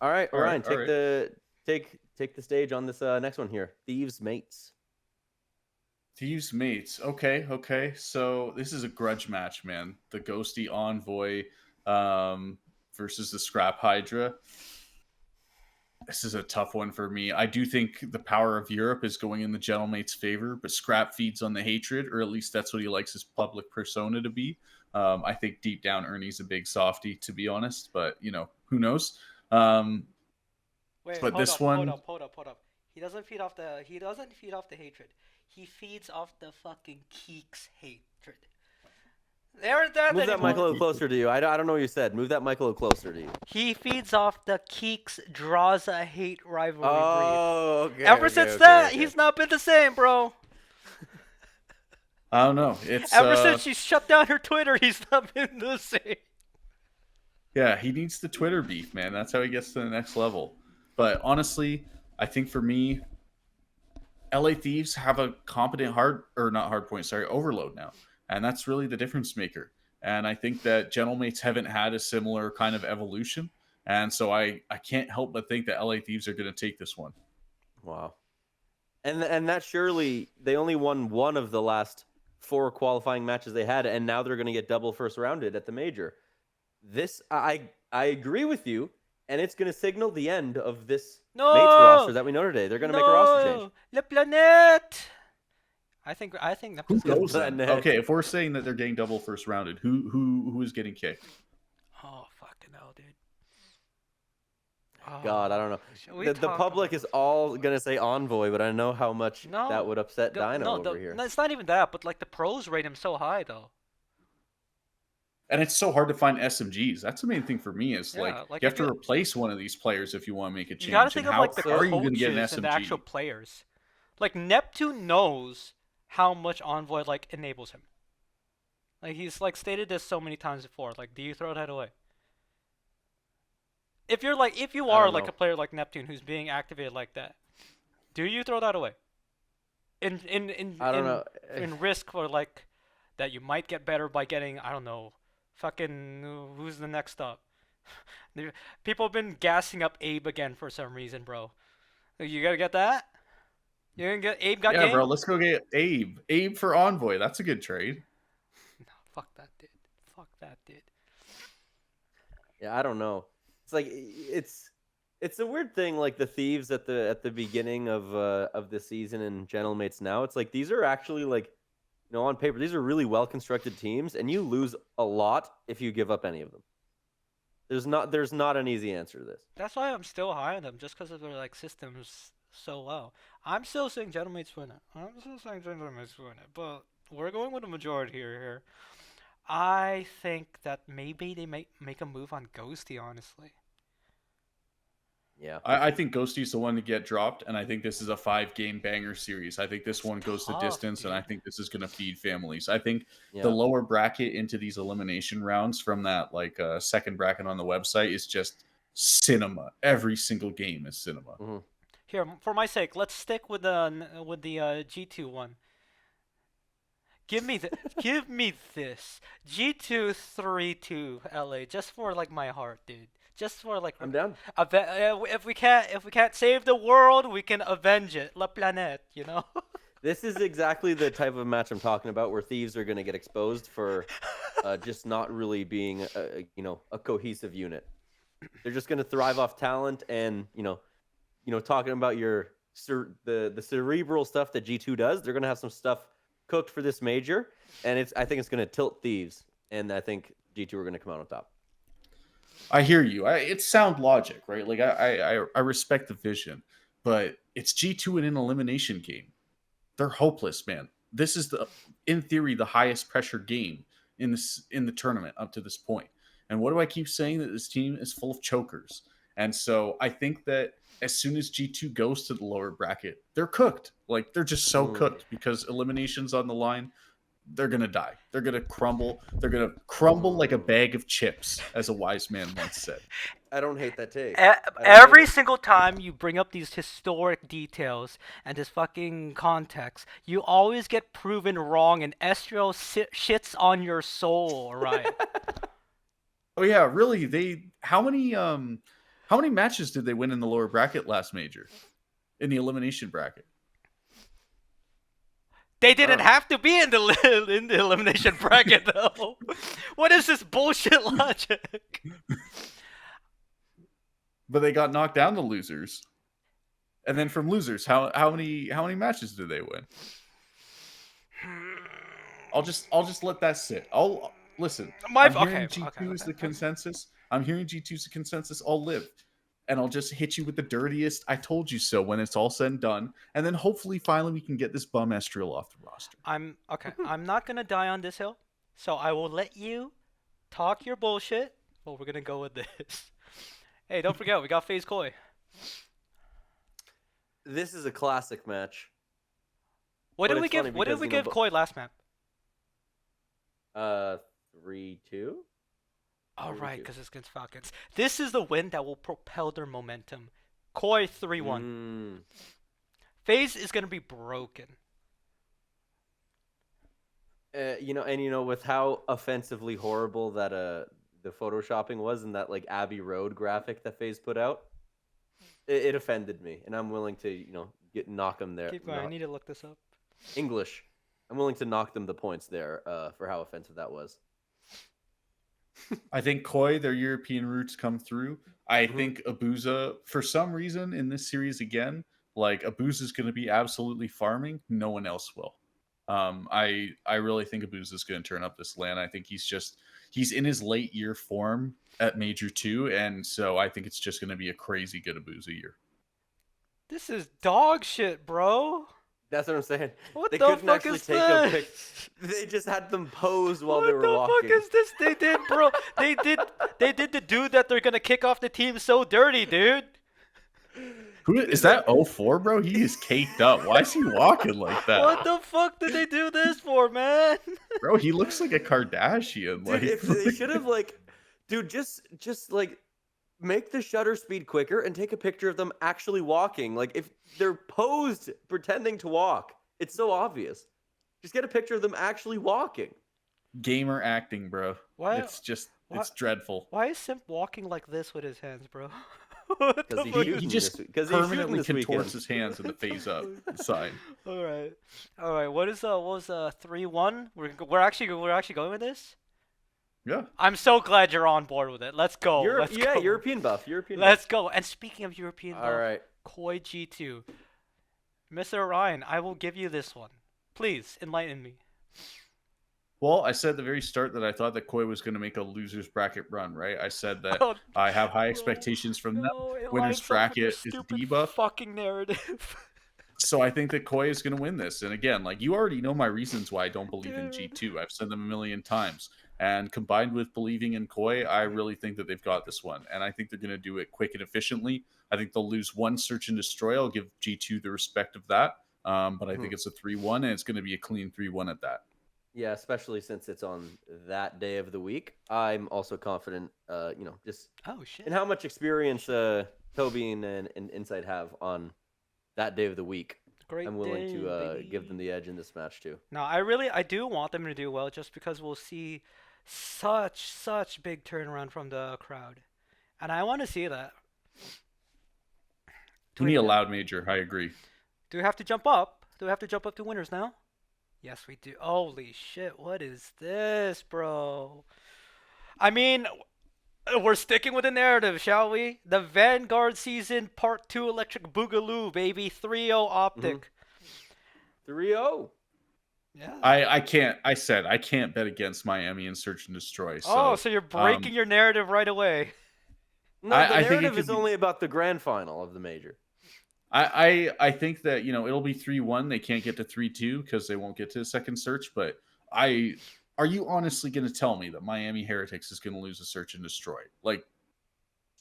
All right,
All right,
Ryan,
all right.
take the stage on this next one here. Thieves Mates.
Thieves Mates. Okay. So this is a grudge match, man. The Ghosty Envoy versus the Scrap Hydra. This is a tough one for me. I do think the power of Europe is going in the Gentlemate's favor, but Scrap feeds on the hatred, or at least that's what he likes his public persona to be. I think deep down Ernie's a big softie, to be honest, but who knows?
Wait,
But
hold
this
up,
one-
hold up. He doesn't feed off the hatred. He feeds off the fucking Keeks hatred. They aren't that
Move that
anymore.
mic a little closer to you. I don't know what you said. Move that mic a little closer to you.
He feeds off the Keeks draws a hate rivalry breed.
Oh, okay.
Ever since that, he's not been the same, bro.
I don't know. It's
Ever since she shut down her Twitter, he's not been the same.
Yeah, he needs the Twitter beef, man. That's how he gets to the next level. But honestly, I think for me, LA Thieves have a competent overload now. And that's really the difference maker. And I think that Gentlemates haven't had a similar kind of evolution. And so I can't help but think that LA Thieves are going to take this one.
Wow. And that surely they only won one of the last 4 qualifying matches they had, and now they're going to get double first rounded at the major. This I agree with you, and it's going to signal the end of this
No!
Mates roster that we know today. They're going to make a roster change.
Le Planète! I think
Who
that's
goes
that
then?
next?
Okay, if we're saying that they're getting double first rounded, who is getting kicked?
Oh, fucking hell, dude.
God, I don't know.
Should we
The
talk
public
about
is all going to say Envoy, but I know how much
No,
that would upset
the-
Dino
no,
over
the-
here.
No, it's not even that, but like the pros rate him so high, though.
And it's so hard to find SMGs. That's the main thing for me is
Yeah, like,
you have
if
to
you-
replace one of these players if you want to make a change.
You gotta think
and
of like the
how are you going to get an
coaches and the
SMG?
actual players. Like Neptune knows how much Envoy like enables him. Like he's like stated this so many times before. Like, do you throw that away? If you
I
are
don't
like
know.
a player like Neptune who's being activated like that, do you throw that away? In
I don't know.
in risk for like that you might get better by getting, I don't know, fucking who's the next up? People have been gassing up Abe again for some reason, bro. You gotta get that. You gonna get Abe got
Yeah,
game?
bro, let's go get Abe. Abe for Envoy. That's a good trade.
No, fuck that, dude. Fuck that, dude.
Yeah, I don't know. It's like it's a weird thing. Like the Thieves at the beginning of the season and Gentlemates now. It's like these are actually like, on paper these are really well constructed teams, and you lose a lot if you give up any of them. There's not an easy answer to this.
That's why I'm still high on them, just because of their like systems so well. I'm still saying Gentlemates win it. I'm still saying Gentlemates win it, but we're going with a majority here. I think that maybe they make a move on Ghosty, honestly.
Yeah.
I think Ghosty's the one to get dropped, and I think this is a 5-game banger series. I think this
It's
one goes the
tough,
distance, and I
dude.
think this is going to feed families. I think the
Yeah.
lower bracket into these elimination rounds from that like second bracket on the website is just cinema. Every single game is cinema.
Hmm.
Here, for my sake, let's stick with the G2 one. Give me this G2 3-2 LA just for like my heart, dude. Just for like
I'm down.
if we can't save the world, we can avenge it. La planète, you know.
This is exactly the type of match I'm talking about, where thieves are going to get exposed for just not really being a cohesive unit. They're just going to thrive off talent and talking about the cerebral stuff that G2 does. They're going to have some stuff cooked for this major, and I think it's going to tilt thieves, and I think G2 are going to come out on top.
I hear you. It's sound logic, right? Like I respect the vision, but it's G2 in an elimination game. They're hopeless, man. This is in theory, the highest pressure game in the tournament up to this point. And what do I keep saying? That this team is full of chokers. And so I think that as soon as G2 goes to the lower bracket, they're cooked. Like they're just so cooked because eliminations on the line. They're gonna die. They're gonna crumble. They're gonna crumble like a bag of chips, as a wise man once said.
I don't hate that take.
Every single time you bring up these historic details and this fucking context, you always get proven wrong, and Estro shits on your soul, right?
Oh yeah, really? How many matches did they win in the lower bracket last major? In the elimination bracket?
They didn't have to be in the elimination bracket though. What is this bullshit logic?
But they got knocked down to losers. And then from losers, how many matches did they win? I'll just let that sit. I'll listen. I'm hearing G2 is the consensus. I'm hearing G2 is the consensus. I'll live. And I'll just hit you with the dirtiest I told you so when it's all said and done. And then hopefully finally we can get this bum Estriel off the roster.
I'm not gonna die on this hill, so I will let you talk your bullshit. But we're gonna go with this. Hey, don't forget we got FaZe Koi.
This is a classic match.
What
But
did we
it's
give?
funny
What did
because,
we give Koi last map?
3-2.
Oh,
What did we
right,
do?
because it's against Falcons. This is the win that will propel their momentum. Koi 3-1. FaZe is gonna be broken.
With how offensively horrible that the photoshopping was, and that like Abbey Road graphic that FaZe put out, it offended me, and I'm willing to knock them there.
Keep going. I need to look this up.
English. I'm willing to knock them the points there for how offensive that was.
I think Koi, their European roots come through. I think Abuza, for some reason in this series again, like Abuza is going to be absolutely farming. No one else will. I really think Abuza is going to turn up this land. I think he's in his late year form at Major 2, and so I think it's just going to be a crazy good Abuza year.
This is dog shit, bro.
That's what I'm saying.
What
They
the
couldn't
fuck
actually
is
take a
this?
pic. They just had them pose while
What
they were
the
walking.
fuck is this they did, bro? They did the dude that they're gonna kick off the team so dirty, dude.
Who is that? 04, bro? He is caked up. Why is he walking like that?
What the fuck did they do this for, man?
Bro, he looks like a Kardashian. Like,
Dude, if they should have just like make the shutter speed quicker and take a picture of them actually walking. Like if they're posed pretending to walk, it's so obvious. Just get a picture of them actually walking.
gamer acting, bro.
Why-
It's just
why-
it's dreadful.
Why is Simp walking like this with his hands, bro? What the
Because he's
fuck
shooting
is-
He just
because he's shooting
permanently
this
contorts
weekend.
his hands in the phase up sign.
All right. What was 3-1? We're actually going with this.
Yeah.
I'm so glad you're on board with it. Let's go. Let's go.
European buff.
Let's go. And speaking of European,
All right.
Koi G2, Mr. Ryan, I will give you this one. Please enlighten me.
Well, I said at the very start that I thought that Koi was going to make a losers bracket run, right? I said that
Oh,
I have high
bro,
expectations from them.
no, it
Winners
lines up with your
bracket is
stupid
debuff.
fucking narrative.
So I think that Koi is going to win this. And again, like you already know my reasons why I don't believe in
Dude.
G2. I've said them a million times. And combined with believing in Koi, I really think that they've got this one. And I think they're going to do it quick and efficiently. I think they'll lose one search and destroy. I'll give G2 the respect of that. But I think it's a 3-1, and it's going to be a clean 3-1 at that.
Yeah, especially since it's on that day of the week. I'm also confident, just
Oh shit.
in how much experience Toby and Insight have on that day of the week.
Great
I'm willing
day,
to give
baby.
them the edge in this match too.
No, I do want them to do well, just because we'll see such big turnaround from the crowd, and I want to see that. Do
We need
we,
a loud major. I agree.
do we have to jump up? Do we have to jump up to winners now? Yes, we do. Holy shit! What is this, bro? I mean, we're sticking with the narrative, shall we? The Vanguard season part 2 Electric Boogaloo, baby. 3-0 Optic.
3-0.
Yeah.
I can't. I said I can't bet against Miami and Search and Destroy.
Oh,
So
so you're breaking your narrative right away.
No,
I
the
think it
narrative
could
is
be-
only about the grand final of the major.
I think that it'll be 3-1. They can't get to 3-2 because they won't get to the second search. But are you honestly going to tell me that Miami Heretics is going to lose a search and destroy? Like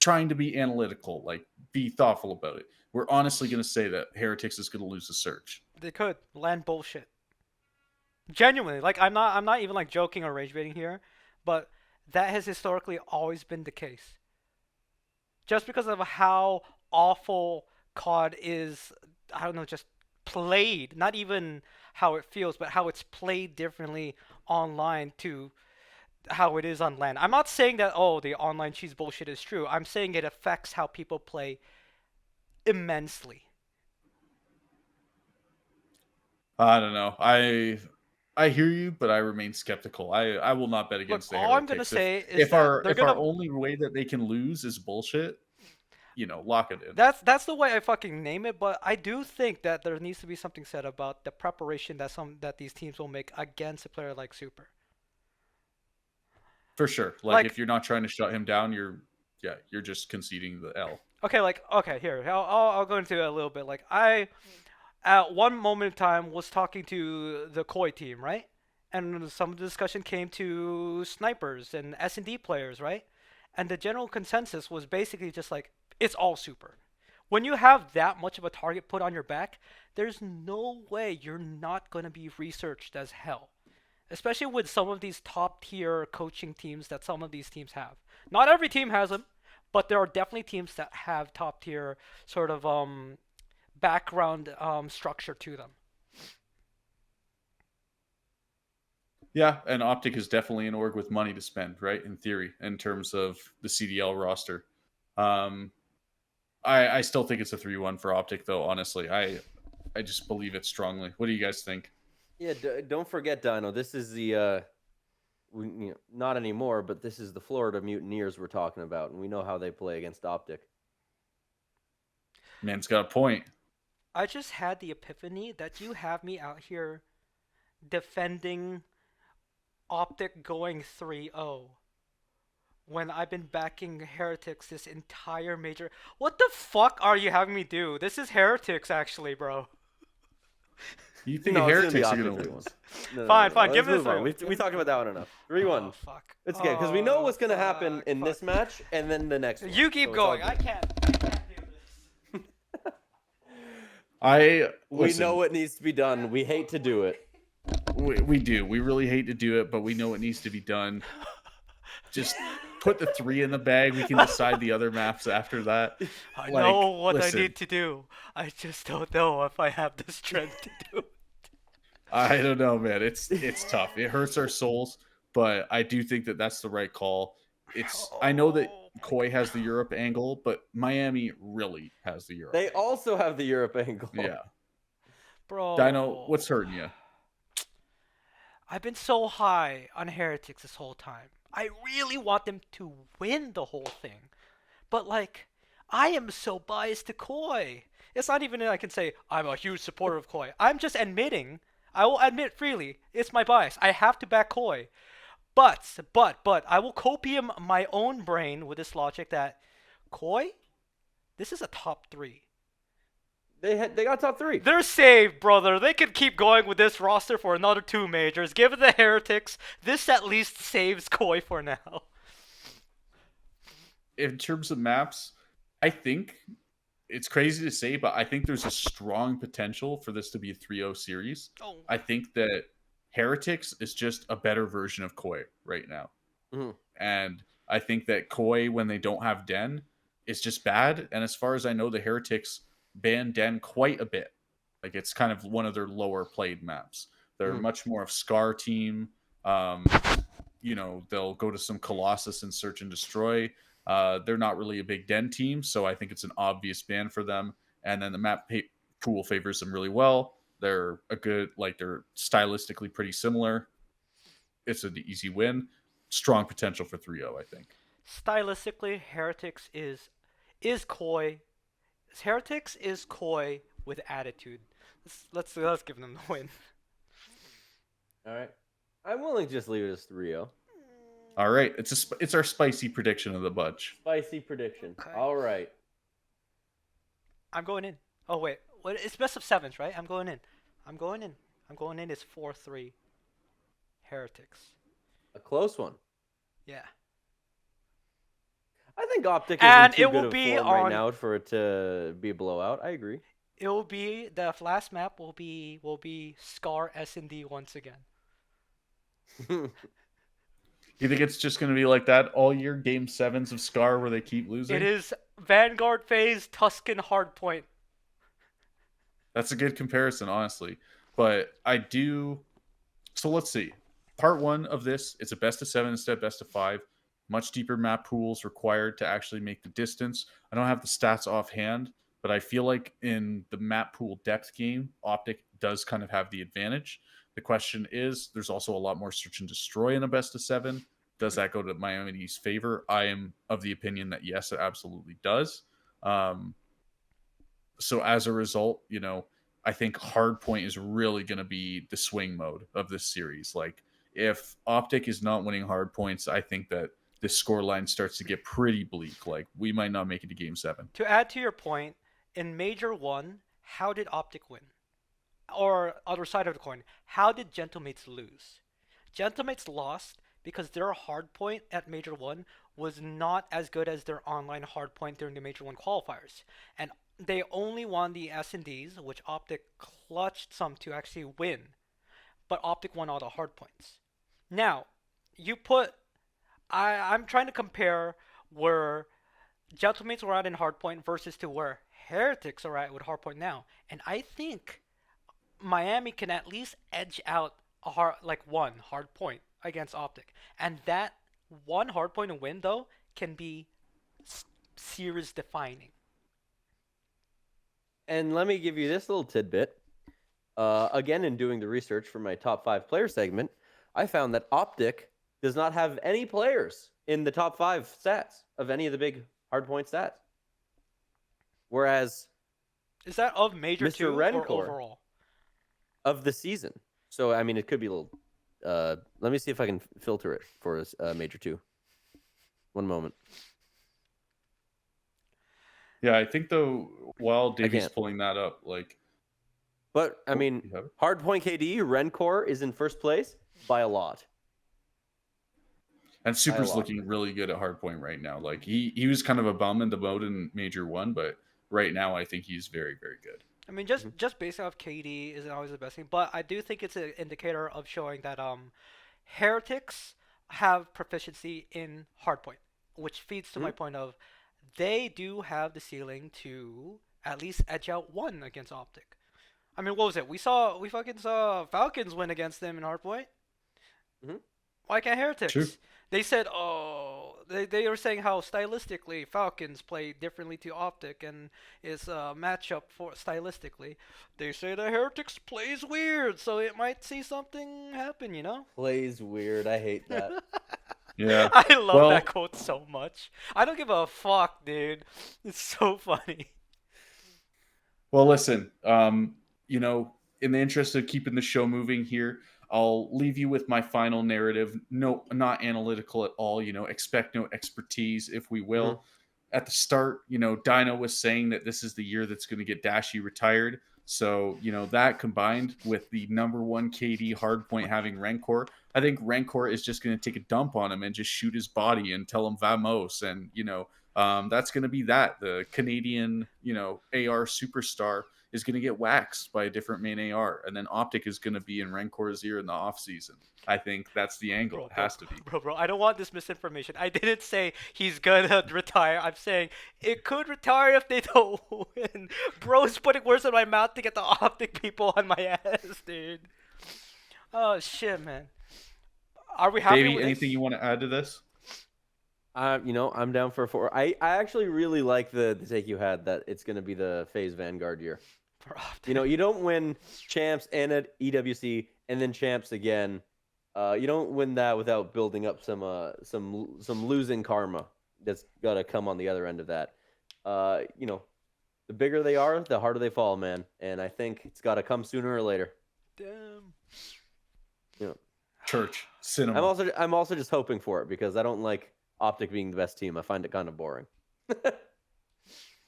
trying to be analytical, like be thoughtful about it. We're honestly going to say that Heretics is going to lose a search.
They could land bullshit. Genuinely, like I'm not even like joking or rage baiting here, but that has historically always been the case. Just because of how awful COD is, I don't know, just played. Not even how it feels, but how it's played differently online to how it is on LAN. I'm not saying that the online cheese bullshit is true. I'm saying it affects how people play immensely.
I don't know. I hear you, but I remain skeptical. I will not bet
Look,
against the
all I'm gonna
Heretics.
say is
If
that
our
they're
if our
gonna.
only way that they can lose is bullshit, lock it in.
That's the way I fucking name it, but I do think that there needs to be something said about the preparation that these teams will make against a player like Super.
For sure. Like if you're not trying to shut him down, you're just conceding the L.
Okay, here I'll go into it a little bit. Like I, at one moment in time, was talking to the Koi team, right? And some of the discussion came to snipers and S&D players, right? And the general consensus was basically just like it's all Super. When you have that much of a target put on your back, there's no way you're not going to be researched as hell. Especially with some of these top tier coaching teams that some of these teams have. Not every team has them, but there are definitely teams that have top tier sort of background structure to them.
Yeah, and Optic is definitely an org with money to spend, right? In theory, in terms of the CDL roster. I still think it's a 3-1 for Optic, though. Honestly, I just believe it strongly. What do you guys think?
Yeah, don't forget, Dino. This is the not anymore, but this is the Florida Mutineers we're talking about, and we know how they play against Optic.
Man's got a point.
I just had the epiphany that you have me out here defending Optic going 3-0 when I've been backing Heretics this entire major. What the fuck are you having me do? This is Heretics, actually, bro.
You think
No, it's
Heretics are
gonna
going
be
to
Optic
lose?
3-1.
Fine, give
Let's
it
move on.
a
We talked about that one enough. 3-1.
Oh, fuck.
It's okay, because we know what's going to happen
Fuck,
in
fuck.
this match and then the next one.
You keep
So it's all
going.
good.
I can't do this.
We know what needs to be done. We hate to do it.
We do. We really hate to do it, but we know it needs to be done. Just put the 3 in the bag. We can decide the other maps after that.
I
Like,
know what
listen.
I need to do. I just don't know if I have the strength to do it.
I don't know, man. It's tough. It hurts our souls, but I do think that that's the right call. I know that Koi has the Europe angle, but Miami really has the Europe.
They
angle.
also have the Europe angle.
Yeah.
Bro.
Dino, what's hurting you?
I've been so high on Heretics this whole time. I really want them to win the whole thing. But, like, I am so biased to Koi. It's not even that I can say I'm a huge supporter of Koi. I'm just admitting I will admit freely, it's my bias. I have to back Koi. But, I will copium my own brain with this logic that Koi, this is a top 3.
They got top 3.
They're saved, brother. They can keep going with this roster for another 2 majors. Give it the Heretics. This at least saves Koi for now.
In terms of maps, I think it's crazy to say, but I think there's a strong potential for this to be a 3-0 series.
Oh.
I think that Heretics is just a better version of Koi right now.
Mm-hmm.
And I think that Koi, when they don't have Den, is just bad. And as far as I know, the Heretics ban Den quite a bit. Like, it's kind of one of their lower played maps. They're much more of Scar team. They'll go to some Colossus and search and destroy. They're not really a big Den team, so I think it's an obvious ban for them. And then the map pool favors them really well. They're they're stylistically pretty similar. It's an easy win. Strong potential for 3-0, I think.
Stylistically, Heretics is Koi. Heretics is Koi with attitude. Let's give them the win.
All right. I'm willing to just leave it as 3-0.
All right, it's our spicy prediction of the bunch.
Spicy prediction.
Okay.
All right.
I'm going in. Oh wait, it's best of 7s, right? I'm going in. It's 4-3. Heretics.
A close one.
Yeah.
I think Optic is
And
in too
it
good
will
of
be
form right
on-
now for it to be a blowout. I agree.
It will be the last map will be Scar S&D once again.
You think it's just going to be like that all year, game 7s of Scar where they keep losing?
It is Vanguard phase Tuscan hardpoint.
That's a good comparison, honestly. But I do. So let's see. Part 1 of this, it's a best of 7 instead of best of 5. Much deeper map pools required to actually make the distance. I don't have the stats offhand, but I feel like in the map pool depth game, Optic does kind of have the advantage. The question is, there's also a lot more search and destroy in a best of 7. Does that go to Miami's favor? I am of the opinion that yes, it absolutely does. So as a result, I think hardpoint is really going to be the swing mode of this series. Like, if Optic is not winning hardpoints, I think that this scoreline starts to get pretty bleak. Like, we might not make it to game 7.
To add to your point, in Major 1, how did Optic win? Or other side of the coin, how did Gentlemates lose? Gentlemates lost because their hardpoint at Major 1 was not as good as their online hardpoint during the Major 1 qualifiers. And they only won the S&Ds, which Optic clutched some to actually win. But Optic won all the hardpoints. Now, I'm trying to compare where Gentlemates were at in hardpoint versus to where Heretics are at with hardpoint now. And I think Miami can at least edge out one hard point against Optic, and that one hard point win though can be series defining.
And let me give you this little tidbit. Again, in doing the research for my top 5 player segment, I found that Optic does not have any players in the top 5 stats of any of the big hardpoint stats. Whereas,
is that of Major
Mr.
2
Rencore,
or overall?
Of the season. So, I mean, it could be a little... let me see if I can filter it for Major 2. One moment.
Yeah, I think, though, while Davey's pulling that up, like...
But, I mean, hardpoint KD, Rencore is in first place by a lot.
And Super's looking really good at hardpoint right now. Like, he was kind of a bum in the mode in Major 1, but right now I think he's very, very good.
I mean, just based off KD isn't always the best thing, but I do think it's an indicator of showing that Heretics have proficiency in hardpoint, which feeds to my point of they do have the ceiling to at least edge out one against Optic. I mean, what was it? We fucking saw Falcons win against them in hardpoint. Why can't Heretics?
True.
They said, they were saying how stylistically Falcons play differently to Optic and is a matchup for stylistically. They say the Heretics plays weird, so it might see something happen,
Plays weird. I hate that.
Yeah.
I love that quote so much. I don't give a fuck, dude. It's so funny.
Well, listen, in the interest of keeping the show moving here, I'll leave you with my final narrative. No, not analytical at all. Expect no expertise, if we
Mhm.
will. At the start, Dino was saying that this is the year that's going to get Dashi retired. So, that combined with the number one KD hardpoint having Rancor, I think Rancor is just going to take a dump on him and just shoot his body and tell him vamos. And, that's going to be that. The Canadian, AR superstar is going to get waxed by a different main AR. And then Optic is going to be in Rancor's ear in the off season. I think that's the angle.
Bro,
It
bro,
has to be.
bro, I don't want this misinformation. I didn't say he's gonna retire. I'm saying it could retire if they don't win. Bro's putting words in my mouth to get the Optic people on my ass, dude. Oh shit, man. Are we happy
Davey,
with
anything
this?
you want to add to this?
I'm down for a 4. I actually really like the take you had that it's going to be the FaZe Vanguard year.
For Optic.
You don't win champs and at EWC and then champs again. You don't win that without building up some losing karma that's got to come on the other end of that. The bigger they are, the harder they fall, man. And I think it's got to come sooner or later.
Damn.
Church, cinema.
I'm also just hoping for it because I don't like Optic being the best team. I find it kind of boring.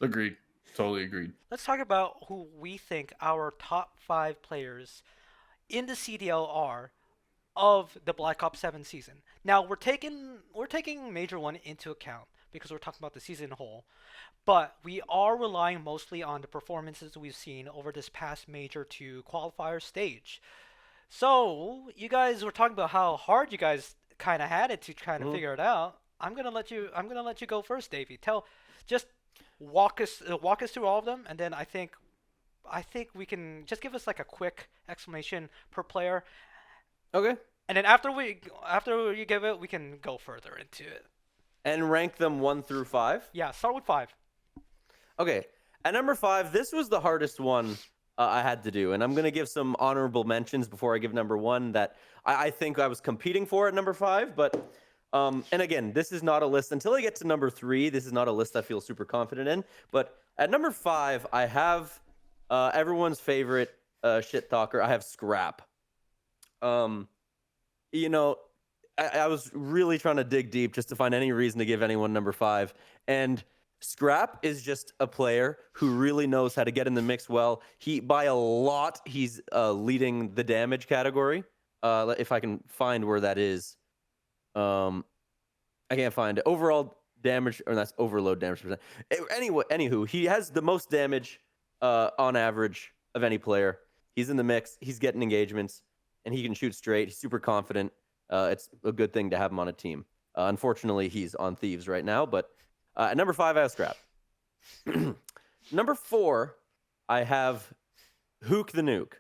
Agreed. Totally agreed.
Let's talk about who we think our top 5 players in the CDL are of the Black Ops 7 season. Now we're taking Major 1 into account because we're talking about the season whole, but we are relying mostly on the performances we've seen over this past Major 2 qualifier stage. So you guys were talking about how hard you guys kind of had it to kind of figure it out. I'm gonna let you go first, Davey. Just walk us through all of them, and then I think we can just give us like a quick explanation per player,
Okay.
and then after you give it, we can go further into it.
And rank them 1 through 5.
Yeah, start with 5.
Okay. At number 5, this was the hardest one I had to do. And I'm going to give some honorable mentions before I give number 1 that I think I was competing for at number 5. But, and again, this is not a list. Until I get to number 3, this is not a list I feel super confident in. But at number 5, I have everyone's favorite shit talker. I have Scrap. I was really trying to dig deep just to find any reason to give anyone number 5. And Scrap is just a player who really knows how to get in the mix well. By a lot, he's leading the damage category. If I can find where that is. I can't find it. Overall damage, or that's overload damage percent. Anywho, he has the most damage on average of any player. He's in the mix. He's getting engagements, and he can shoot straight. He's super confident. It's a good thing to have him on a team. Unfortunately, he's on Thieves right now, but at number 5, I have Scrap. Number 4, I have Hook the Nuke.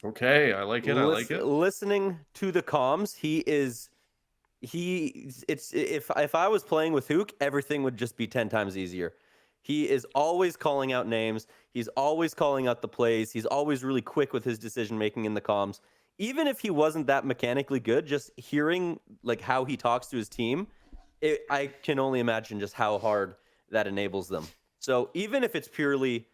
Okay, I like it. I like it.
Listening to the comms, if I was playing with Hook, everything would just be 10 times easier. He is always calling out names. He's always calling out the plays. He's always really quick with his decision making in the comms. Even if he wasn't that mechanically good, just hearing like how he talks to his team, I can only imagine just how hard that enables them. So even if it's purely,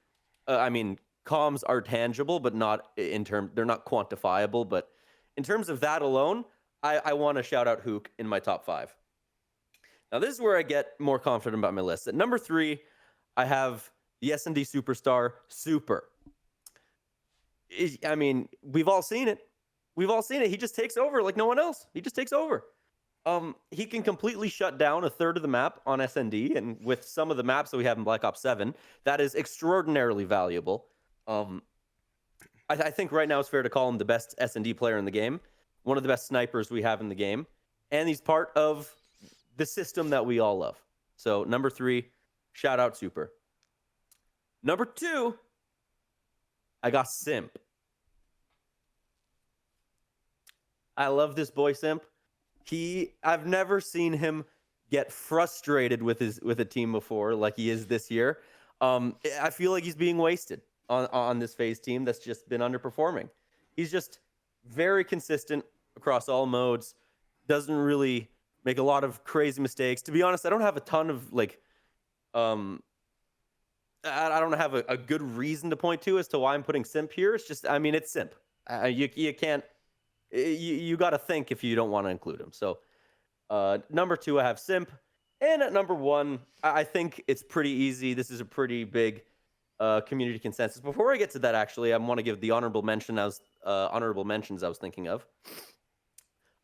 comms are tangible, but not they're not quantifiable. But in terms of that alone, I want to shout out Hook in my top 5. Now this is where I get more confident about my list. At number 3, I have the S&D superstar, Super. We've all seen it. He just takes over like no one else. He just takes over. He can completely shut down a third of the map on SND, and with some of the maps that we have in Black Ops 7, that is extraordinarily valuable. I think right now it's fair to call him the best SND player in the game, one of the best snipers we have in the game, and he's part of the system that we all love. So number 3, shout out Super. Number 2, I got Simp. I love this boy Simp. I've never seen him get frustrated with a team before like he is this year. I feel like he's being wasted on this FaZe team that's just been underperforming. He's just very consistent across all modes. Doesn't really make a lot of crazy mistakes. To be honest, I don't have a ton of I don't have a good reason to point to as to why I'm putting Simp here. It's just, I mean, it's Simp. You can't, you got to think if you don't want to include him. So, number 2, I have Simp. And at number 1, I think it's pretty easy. This is a pretty big community consensus. Before I get to that, actually, I want to give the honorable mentions I was thinking of.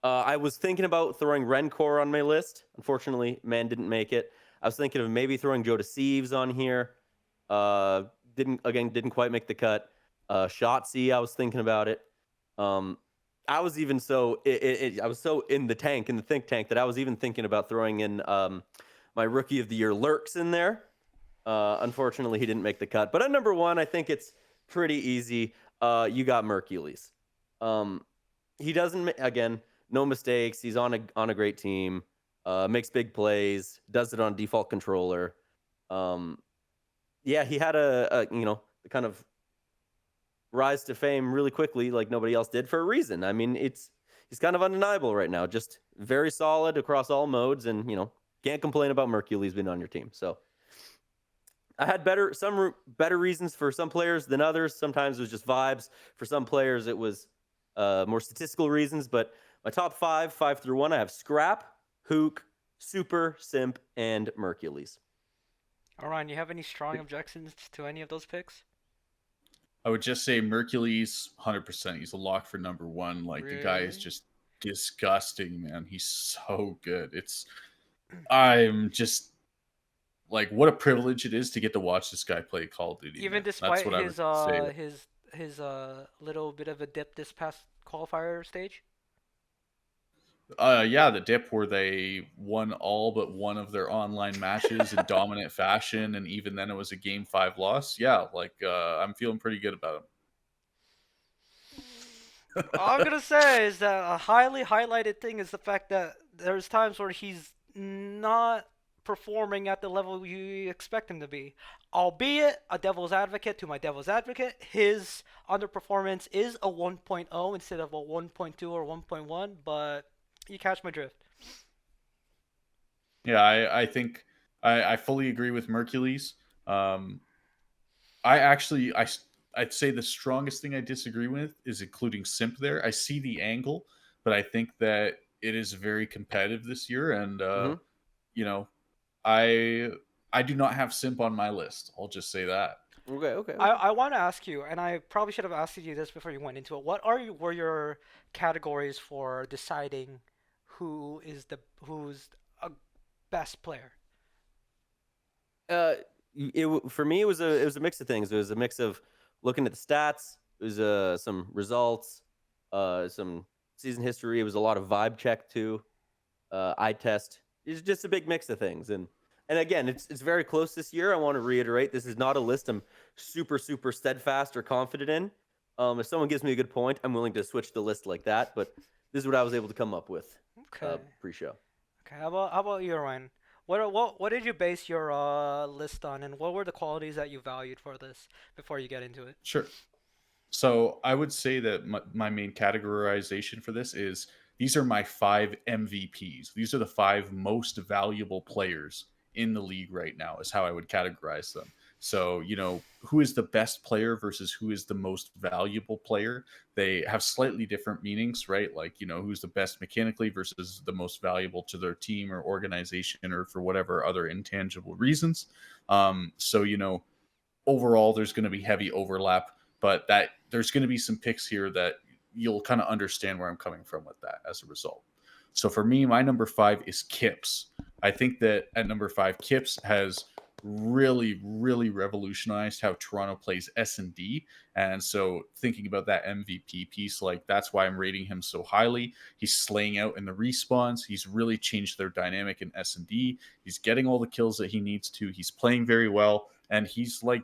I was thinking about throwing Rencor on my list. Unfortunately, man didn't make it. I was thinking of maybe throwing Joe Deceives on here. Didn't quite make the cut. Shotzzy, I was thinking about it. I was even I was so in the think tank that I was even thinking about throwing in my rookie of the year Lurks in there. Unfortunately, he didn't make the cut. But at number 1, I think it's pretty easy. You got Mercules. He doesn't again, no mistakes. He's on a great team. Makes big plays. Does it on default controller. Yeah, he had a the kind of rise to fame really quickly, like nobody else did, for a reason. I mean, he's kind of undeniable right now. Just very solid across all modes, and can't complain about Mercules being on your team. So I had some better reasons for some players than others. Sometimes it was just vibes. For some players, it was more statistical reasons. But my top 5 through 1, I have Scrap, Hook, Super, Simp, and Mercules.
Orion, you have any strong objections to any of those picks?
I would just say Mercules, 100%. He's a lock for number 1. Like, the guy is
Really?
just disgusting, man. He's so good. I'm just like, what a privilege it is to get to watch this guy play Call of Duty,
Even
man. That's
despite
what I would say.
his little bit of a dip this past qualifier stage?
Yeah, the dip where they won all but one of their online matches in dominant fashion, and even then it was a game 5 loss. Yeah, like, I'm feeling pretty good about him.
All I'm gonna say is that a highly highlighted thing is the fact that there's times where he's not performing at the level you expect him to be. Albeit a devil's advocate to my devil's advocate, his underperformance is a 1.0 instead of a 1.2 or 1.1, but you catch my drift.
Yeah, I think I fully agree with Mercules. Um, I actually I'd say the strongest thing I disagree with is including Simp there. I see the angle, but I think that it is very competitive this year, and
Mm-hmm.
you know, I I do not have Simp on my list. I'll just say that.
Okay, okay, okay.
I want to ask you, and I probably should have asked you this before you went into it. What were your categories for deciding who's a best player?
uh for me, it was a mix of things. It was a mix of looking at the stats. It was some results, some season history. It was a lot of vibe check too. Eye test. It's just a big mix of things. And again, it's very close this year. I want to reiterate, this is not a list I'm super steadfast or confident in. If someone gives me a good point, I'm willing to switch the list like that. But this is what I was able to come up with
Okay.
pre-show.
Okay. How about you, Ryan? What did you base your list on, and what were the qualities that you valued for this before you get into it?
Sure. So I would say that my main categorization for this is these are my 5 MVPs. These are the 5 most valuable players in the league right now, is how I would categorize them. So, who is the best player versus who is the most valuable player? They have slightly different meanings, right? Like, who's the best mechanically versus the most valuable to their team or organization or for whatever other intangible reasons. So, overall there's going to be heavy overlap, but that there's going to be some picks here that you'll kind of understand where I'm coming from with that as a result. So for me, my number 5 is Kips. I think that at number 5, Kips has really revolutionized how Toronto plays S&D. And so thinking about that MVP piece, like, that's why I'm rating him so highly. He's slaying out in the respawns. He's really changed their dynamic in S&D. He's getting all the kills that he needs to. He's playing very well, and he's like,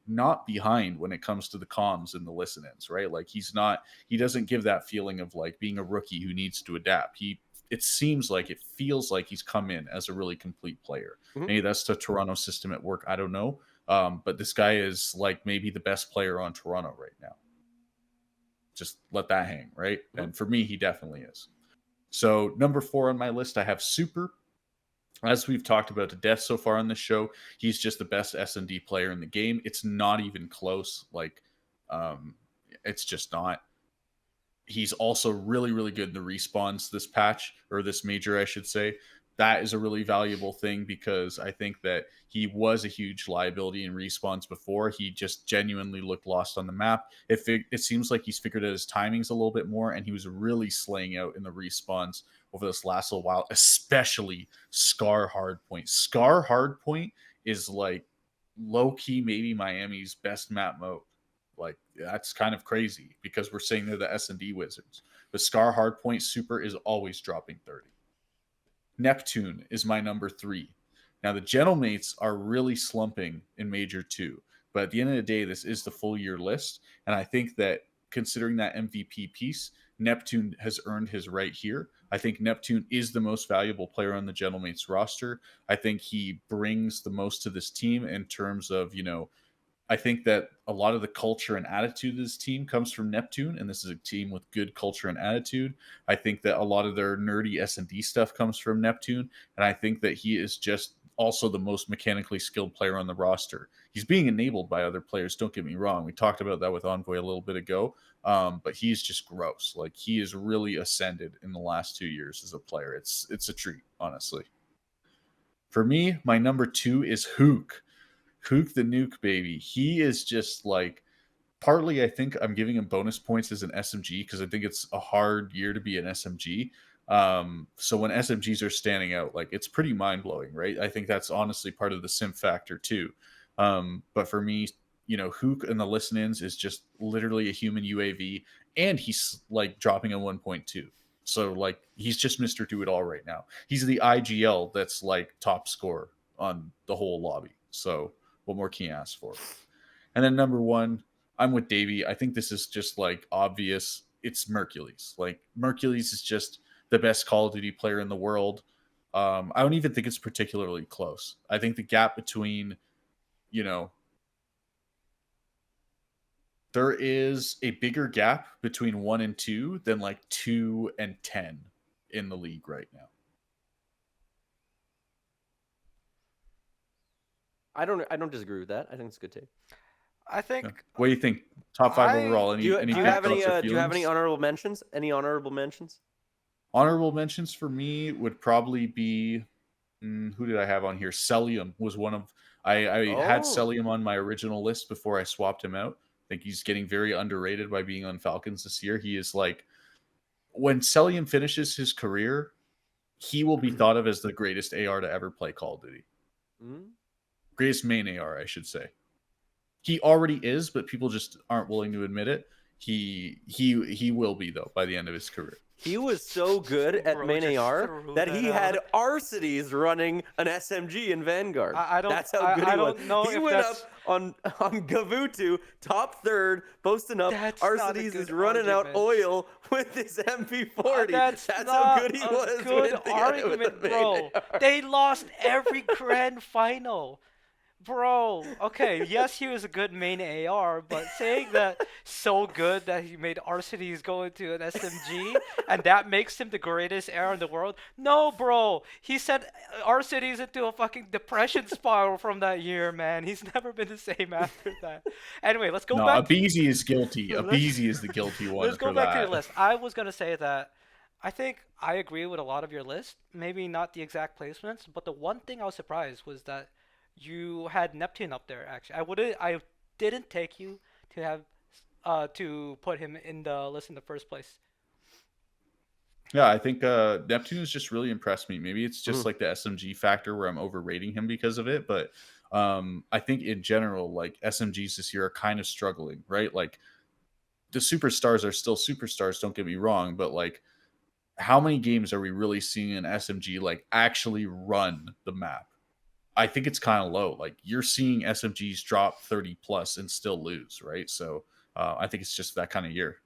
not behind when it comes to the comms and the listen-ins, right? Like, he doesn't give that feeling of like being a rookie who needs to adapt. It feels like he's come in as a really complete player.
Mm-hmm.
Maybe that's the Toronto system at work. I don't know. But this guy is like maybe the best player on Toronto right now. Just let that hang, right?
Mm-hmm.
And for me, he definitely is. So number 4 on my list, I have Super. as we've talked about to death so far on this show, he's just the best S&D player in the game. It's not even close. Like, um, it's just not. He's also really, really good in the respawns this patch, or this major, I should say. That is a really valuable thing because I think that he was a huge liability in respawns before. He just genuinely looked lost on the map. It seems like he's figured out his timings a little bit more, and he was really slaying out in the respawns over this last little while, especially Scar Hardpoint. Scar Hardpoint is like low key, maybe Miami's best map mode. Like, that's kind of crazy because we're saying they're the S&D wizards. The Scar Hardpoint super is always dropping 30. Neptune is my number 3. Now the Gentlemates are really slumping in Major 2, but at the end of the day, this is the full year list, and I think that considering that MVP piece, Neptune has earned his right here. I think Neptune is the most valuable player on the Gentlemates roster. I think he brings the most to this team in terms of, I think that a lot of the culture and attitude of this team comes from Neptune, and this is a team with good culture and attitude. I think that a lot of their nerdy S&D stuff comes from Neptune, and I think that he is just also the most mechanically skilled player on the roster. He's being enabled by other players, don't get me wrong. We talked about that with Envoy a little bit ago, but he's just gross. Like, he has really ascended in the last 2 years as a player. It's a treat, honestly. For me, my number 2 is Hook. Hook the Nuke, baby. He is just like, partly I think I'm giving him bonus points as an SMG because I think it's a hard year to be an SMG. So when SMGs are standing out, like, it's pretty mind blowing, right? I think that's honestly part of the sim factor too. But for me, Hook and the listen-ins is just literally a human UAV, and he's like dropping a 1.2. So like, he's just Mr. Do It All right now. He's the IGL that's like top score on the whole lobby. So what more can you ask for? And then number 1, I'm with Davey. I think this is just like obvious. It's Mercules. Like, Mercules is just the best Call of Duty player in the world. I don't even think it's particularly close. I think the gap between, there is a bigger gap between 1 and 2 than like 2 and 10 in the league right now.
I don't disagree with that. I think it's a good take.
I think
What do you think? Top 5 overall?
Do you
Any
have any?
thoughts or
Do you have any
feelings?
honorable mentions? Any honorable mentions?
Honorable mentions for me would probably be, who did I have on here? Celium was one of. I had
Oh,
Celium on my original list before I swapped him out. I think he's getting very underrated by being on Falcons this year. He is like, when Celium finishes his career, he will be thought of as the greatest AR to ever play Call of Duty.
mm.
Greatest main AR, I should say. He already is, but people just aren't willing to admit it. He will be, though, by the end of his career.
He was so good at
Bro
main
just
AR
threw
that
that
he had
out.
Arcides running an SMG in Vanguard.
I don't.
That's how good
I
he was.
don't know
He
if
went
that's.
up on Gavutu, top 3rd, posting up.
That's not a
Arcides
good
is running out
argument.
oil with his MP40.
That's
That's how
not
good he
a
was
good
with the
argument,
main
bro.
AR.
They lost every grand final. Bro, okay, yes, he was a good main AR, but saying that so good that he made Arcides go into an SMG and that makes him the greatest AR in the world? No, bro. He sent Arcides into a fucking depression spiral from that year, man. He's never been the same after that. Anyway, let's go
No,
back.
Abizi is guilty.
Let's
Abizi is the guilty one
let's go
for
back to your
that.
list. I was gonna say that I think I agree with a lot of your list. Maybe not the exact placements, but the one thing I was surprised was that you had Neptune up there. Actually, I didn't take you to have to put him in the list in the first place.
Yeah, I think Neptune has just really impressed me. Maybe it's just
Mm.
like the SMG factor where I'm overrating him because of it, but I think in general, like, SMGs this year are kind of struggling, right? Like, the superstars are still superstars, don't get me wrong, but like, how many games are we really seeing an SMG like actually run the map? I think it's kind of low. Like, you're seeing SMGs drop 30 plus and still lose, right? So I think it's just that kind of year.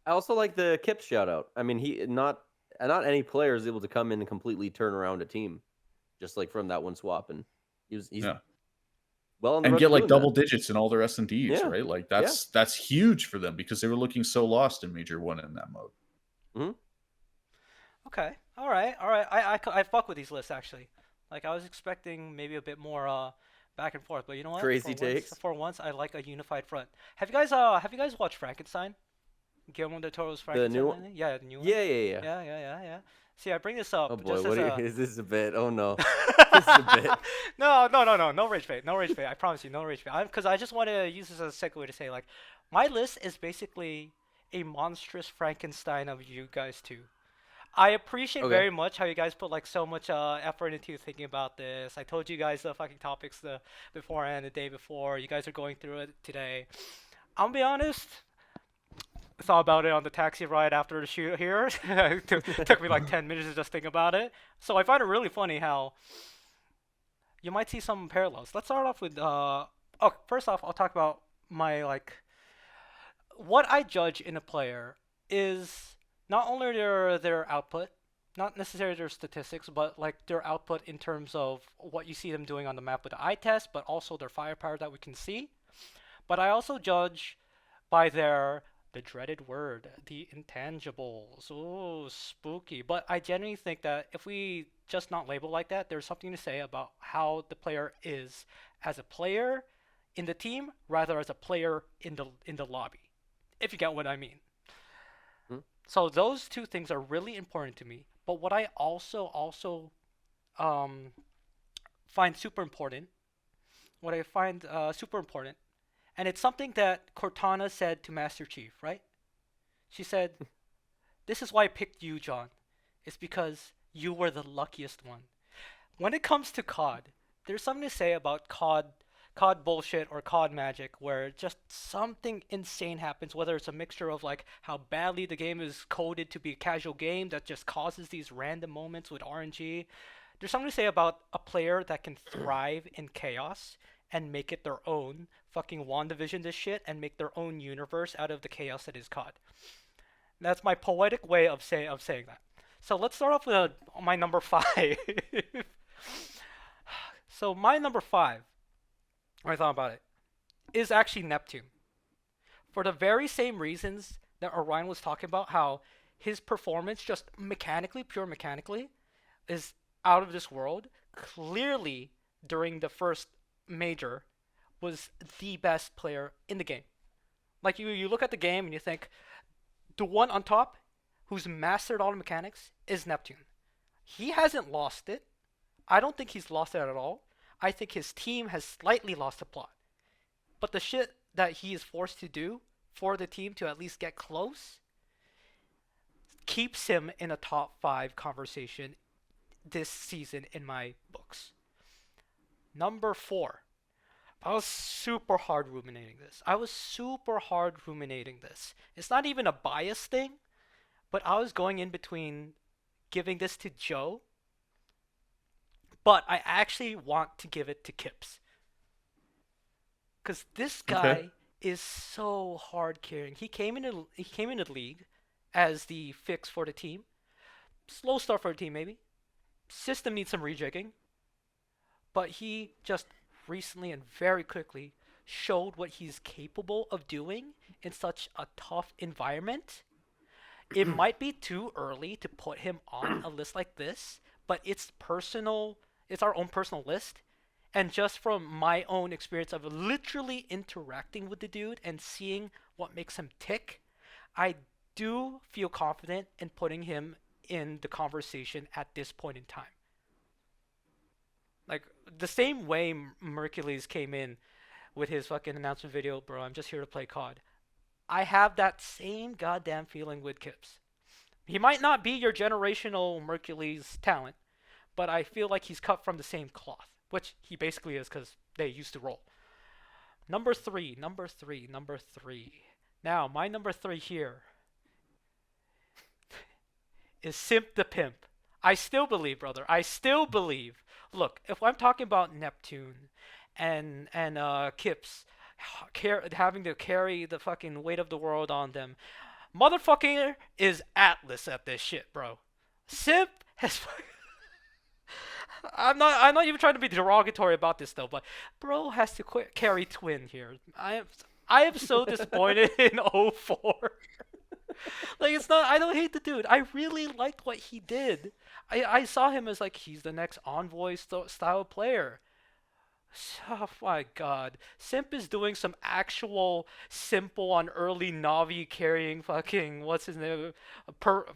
I also like the Kip shout out. I mean, he not any player is able to come in and completely turn around a team, just like from that one swap, and he's
Yeah.
well on the
And
road
get
to
like
doing that.
double digits in all their S&Ds,
Yeah,
right? Like,
yeah.
that's huge for them because they were looking so lost in Major 1 in that mode.
Hmm.
Okay, all right, all right. I fuck with these lists actually. Like I was expecting maybe a bit more back and forth, but you know what?
Crazy takes.
For once, I like a unified front. Have you guys watched Frankenstein? Guillermo del Toro's
The
Frankenstein
new one?
lately? Yeah, the new one.
Yeah, yeah, yeah.
Yeah. See, I bring this
Oh
up
boy,
just as
what are
a
you, is this a bit? Oh no. This is a bit.
No rage bait, no rage bait. I promise you, no rage bait. Because I just want to use this as a segue to say, like, my list is basically a monstrous Frankenstein of you guys too. I appreciate
Okay.
very much how you guys put like so much effort into thinking about this. I told you guys the fucking topics the beforehand, the day before. You guys are going through it today. I'll be honest. Thought about it on the taxi ride after the shoot here. Took me like 10 minutes to just think about it. So I find it really funny how you might see some parallels. Let's start off with oh, first off, I'll talk about my like what I judge in a player is not only their output, not necessarily their statistics, but like their output in terms of what you see them doing on the map with the eye test, but also their firepower that we can see. But I also judge by their the dreaded word, the intangibles. Oh, spooky. But I genuinely think that if we just not label like that, there's something to say about how the player is as a player in the team, rather as a player in the lobby. If you get what I mean.
Hmm?
So those two things are really important to me. But what I also um, find super important, what I find super important, and it's something that Cortana said to Master Chief, right? She said, "This is why I picked you, John. It's because you were the luckiest one." When it comes to COD, there's something to say about COD bullshit or COD magic where just something insane happens, whether it's a mixture of like how badly the game is coded to be a casual game that just causes these random moments with RNG. There's something to say about a player that can thrive in chaos and make it their own. Fucking WandaVision this shit and make their own universe out of the chaos that is COD. That's my poetic way of saying that. So let's start off with my number five. So my number five, when I thought about it, is actually Neptune. For the very same reasons that Orion was talking about, how his performance just mechanically, pure mechanically, is out of this world. Clearly, during the first major, was the best player in the game. Like you look at the game and you think the one on top who's mastered all the mechanics is Neptune. He hasn't lost it. I don't think he's lost it at all. I think his team has slightly lost the plot. But the shit that he is forced to do for the team to at least get close keeps him in a top 5 conversation this season in my books. Number 4. I was super hard ruminating this. It's not even a bias thing, but I was going in between giving this to Joe, but I actually want to give it to Kips. Because this
Okay.
guy is so hard carrying. He came into the league as the fix for the team. Slow start for the team maybe. System needs some rejigging, but he just recently and very quickly showed what he's capable of doing in such a tough environment. It might be too early to put him on a list like this, but it's our own personal list. And just from my own experience of literally interacting with the dude and seeing what makes him tick, I do feel confident in putting him in the conversation at this point in time. Like the same way Mercules came in with his fucking announcement video, bro, I'm just here to play COD. I have that same goddamn feeling with Kips. He might not be your generational Mercules talent, but I feel like he's cut from the same cloth, which he basically is because they used to roll. Number three. Now, my number 3 here is Simp the Pimp. I still believe, brother. I still believe. Look, if I'm talking about Neptune and Kips having to carry the fucking weight of the world on them, motherfucker is Atlas at this shit, bro. Simp has. I'm not even trying to be derogatory about this though, but bro has to carry Twin here. I am so disappointed in '04. Like it's not. I don't hate the dude. I really liked what he did. I saw him as like he's the next Envoy style player. Oh my god. Simp is doing some actual simple on early Navi carrying fucking what's his name?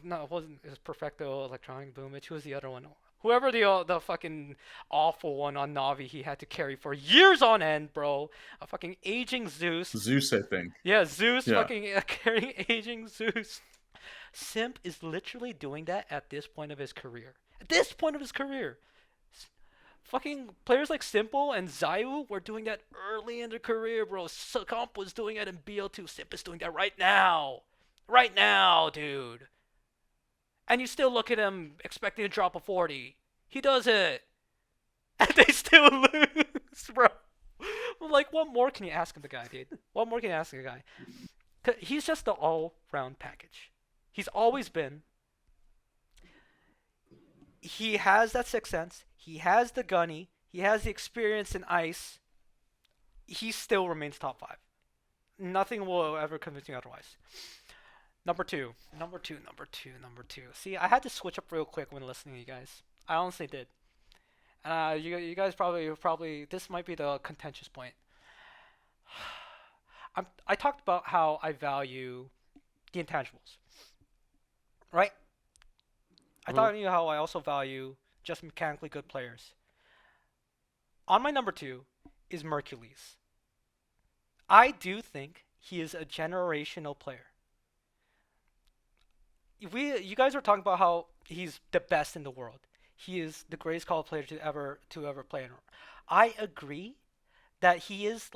No, it wasn't, it was Perfecto Electronic Boomich. Who was the other one? Whoever the fucking awful one on Navi he had to carry for years on end, bro. A fucking aging Zeus.
Zeus, I think.
Yeah, Zeus
Yeah.
fucking carrying aging Zeus. Simp is literally doing that at this point of his career. At this point of his career. Fucking players like Simple and Zayu were doing that early in their career, bro. Comp was doing it in BL2. Simp is doing that right now. Right now, dude. And you still look at him expecting to drop a 40. He does it. And they still lose, bro. Like, what more can you ask of the guy, dude? What more can you ask of the guy? He's just the all-round package. He's always been. He has that sixth sense. He has the gunny. He has the experience in ice. He still remains top 5. Nothing will ever convince me otherwise. Number two. See, I had to switch up real quick when listening to you guys. I honestly did. You guys probably this might be the contentious point. I talked about how I value the intangibles, right? I thought you how I also value just mechanically good players. On my number 2 is Mercules. I do think he is a generational player. You guys were talking about how he's the best in the world. He is the greatest Call of player to ever play. I agree that he is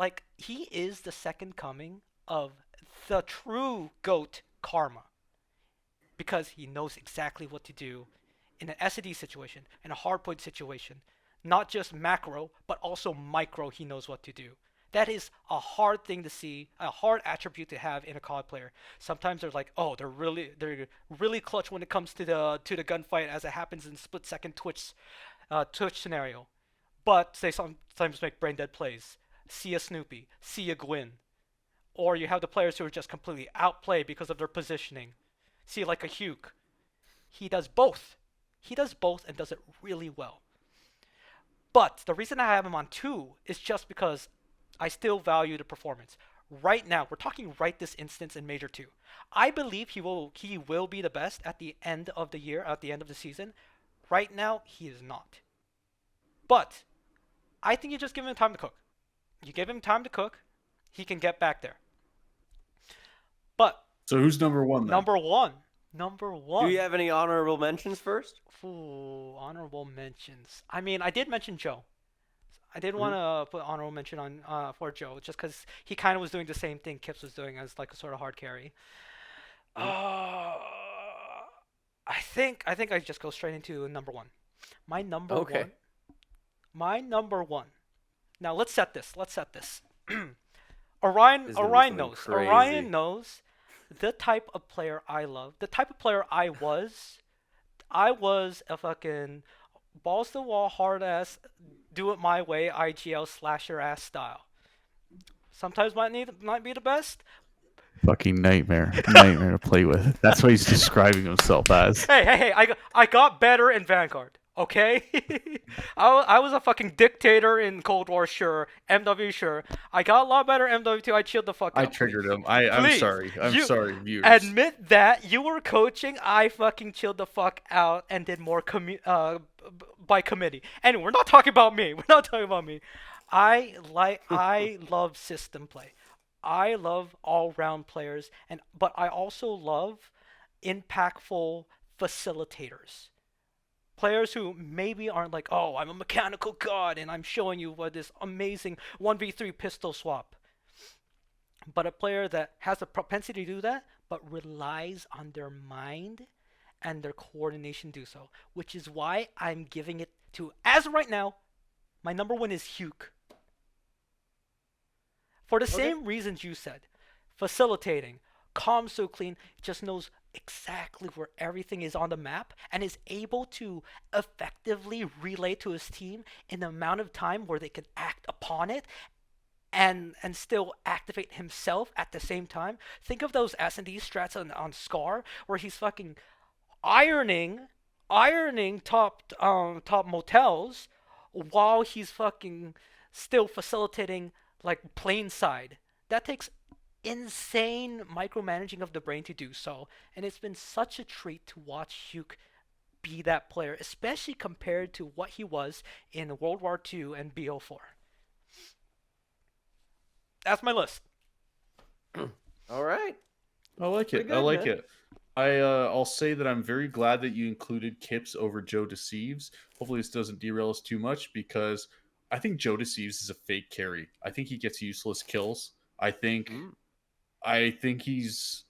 the second coming of the true GOAT Karma, because he knows exactly what to do in an S&D situation, in a hardpoint situation. Not just macro, but also micro, he knows what to do. That is a hard thing to see, a hard attribute to have in a COD player. Sometimes they're like, oh, they're really clutch when it comes to the gunfight, as it happens in split-second Twitch scenario. But they sometimes make brain dead plays. See a Snoopy, see a Gwyn, or you have the players who are just completely outplayed because of their positioning. See, like a Hugh. He does both. He does both and does it really well. But the reason I have him on 2 is just because I still value the performance. Right now, we're talking right this instance in Major 2. I believe he will be the best at the end of the year, at the end of the season. Right now, he is not. But I think you just give him time to cook. You give him time to cook, he can get back there. But
So who's number 1 then?
Number one.
Do you have any honorable mentions first?
Ooh, honorable mentions. I mean, I did mention Joe. I did want to put honorable mention on for Joe, just because he kind of was doing the same thing Kips was doing as like a sort of hard carry. I think I just go straight into number 1. My number
Okay.
1. My number 1. Now let's set this. Orion knows.
Crazy.
Orion knows the type of player I love. The type of player I was. I was a fucking balls to the wall, hard ass, do it my way, IGL slasher ass style. Sometimes might be the best.
Fucking nightmare to play with. That's what he's describing himself as.
Hey! I got better in Vanguard. Okay, I was a fucking dictator in Cold War, sure. MW, sure. I got a lot better MW2. I chilled the fuck out.
I triggered him. I'm
Please,
sorry. I'm sorry, viewers.
Admit that you were coaching. I fucking chilled the fuck out and did more by committee. Anyway, we're not talking about me. I love system play. I love all-round players, but I also love impactful facilitators. Players who maybe aren't like, oh, I'm a mechanical god and I'm showing you what this amazing 1v3 pistol swap. But a player that has the propensity to do that, but relies on their mind and their coordination to do so. Which is why I'm giving it to, as of right now, my number 1 is Hugh. For the same reasons you said. Facilitating. Comms so clean, just knows exactly where everything is on the map and is able to effectively relay to his team in the amount of time where they can act upon it and still activate himself at the same time. Think of those S&D strats on Scar where he's fucking ironing ironing top motels while he's fucking still facilitating like plane side. That takes insane micromanaging of the brain to do so, and it's been such a treat to watch Hugh be that player, especially compared to what he was in World War II and BO4. That's my list.
All right.
I like
Pretty
it. I
good,
like
man.
it. I'll say that I'm very glad that you included Kips over Joe Deceives. Hopefully this doesn't derail us too much because I think Joe Deceives is a fake carry. I think he gets useless kills. I think
Mm.
I think his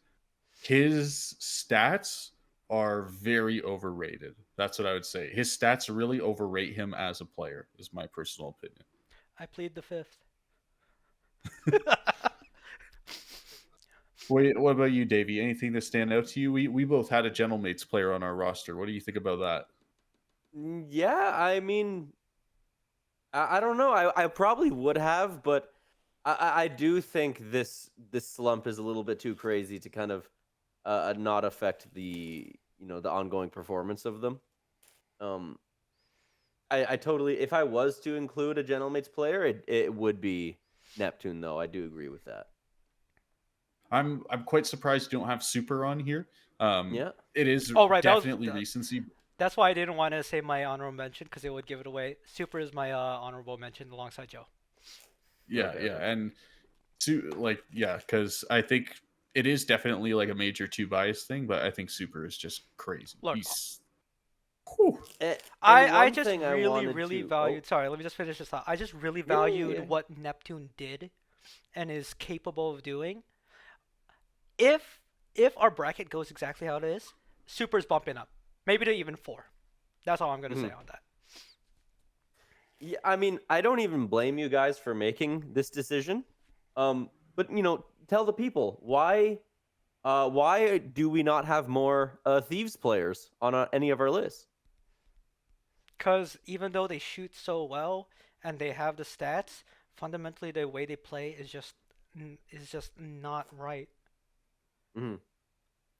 stats are very overrated. That's what I would say. His stats really overrate him as a player, is my personal opinion.
I plead the fifth.
Wait, what about you, Davey? Anything that stand out to you? We both had a Gentlemates player on our roster. What do you think about that?
Yeah, I mean, I don't know. I probably would have, but I do think this slump is a little bit too crazy to kind of not affect the the ongoing performance of them. Um, I totally, if I was to include a Gentlemates player, it would be Neptune, though. I do agree with that.
I'm quite surprised you don't have Super on here.
Yeah.
It is
Oh right,
definitely recency.
that's why I didn't want to say my honorable mention because it would give it away. Super is my honorable mention alongside Joe.
Yeah,
Okay.
yeah,
Okay.
and like yeah, because I think it is definitely like a major two bias thing, but I think Super is just crazy.
Look,
He's whew.
And
I
one
just
thing I
really
wanted
really
to. Oh,
valued. Sorry, let me just finish this thought. I just really
yeah, yeah,
valued
yeah.
what Neptune did and is capable of doing. If our bracket goes exactly how it is, Super's bumping up, maybe to even four. That's all I'm gonna say
Mhm.
on that.
Yeah, I mean, I don't even blame you guys for making this decision. But tell the people why do we not have more thieves players on any of our lists?
Because even though they shoot so well and they have the stats, fundamentally the way they play is just not right.
Mhm.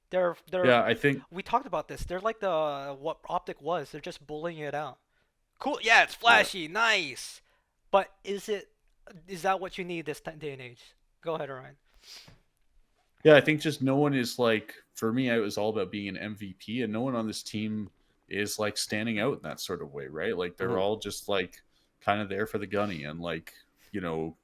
They're
Yeah, I think
we talked about this. They're like the what Optic was. They're just bullying it out. Cool. Yeah, it's
Yeah.
flashy, nice. But is that what you need this day and age? Go ahead, Ryan.
yeah, I think just no one is like for me. It was all about being an MVP, and no one on this team is like standing out in that sort of way, right? Like they're
Mhm.
all just like kind of there for the gunny, and like you know,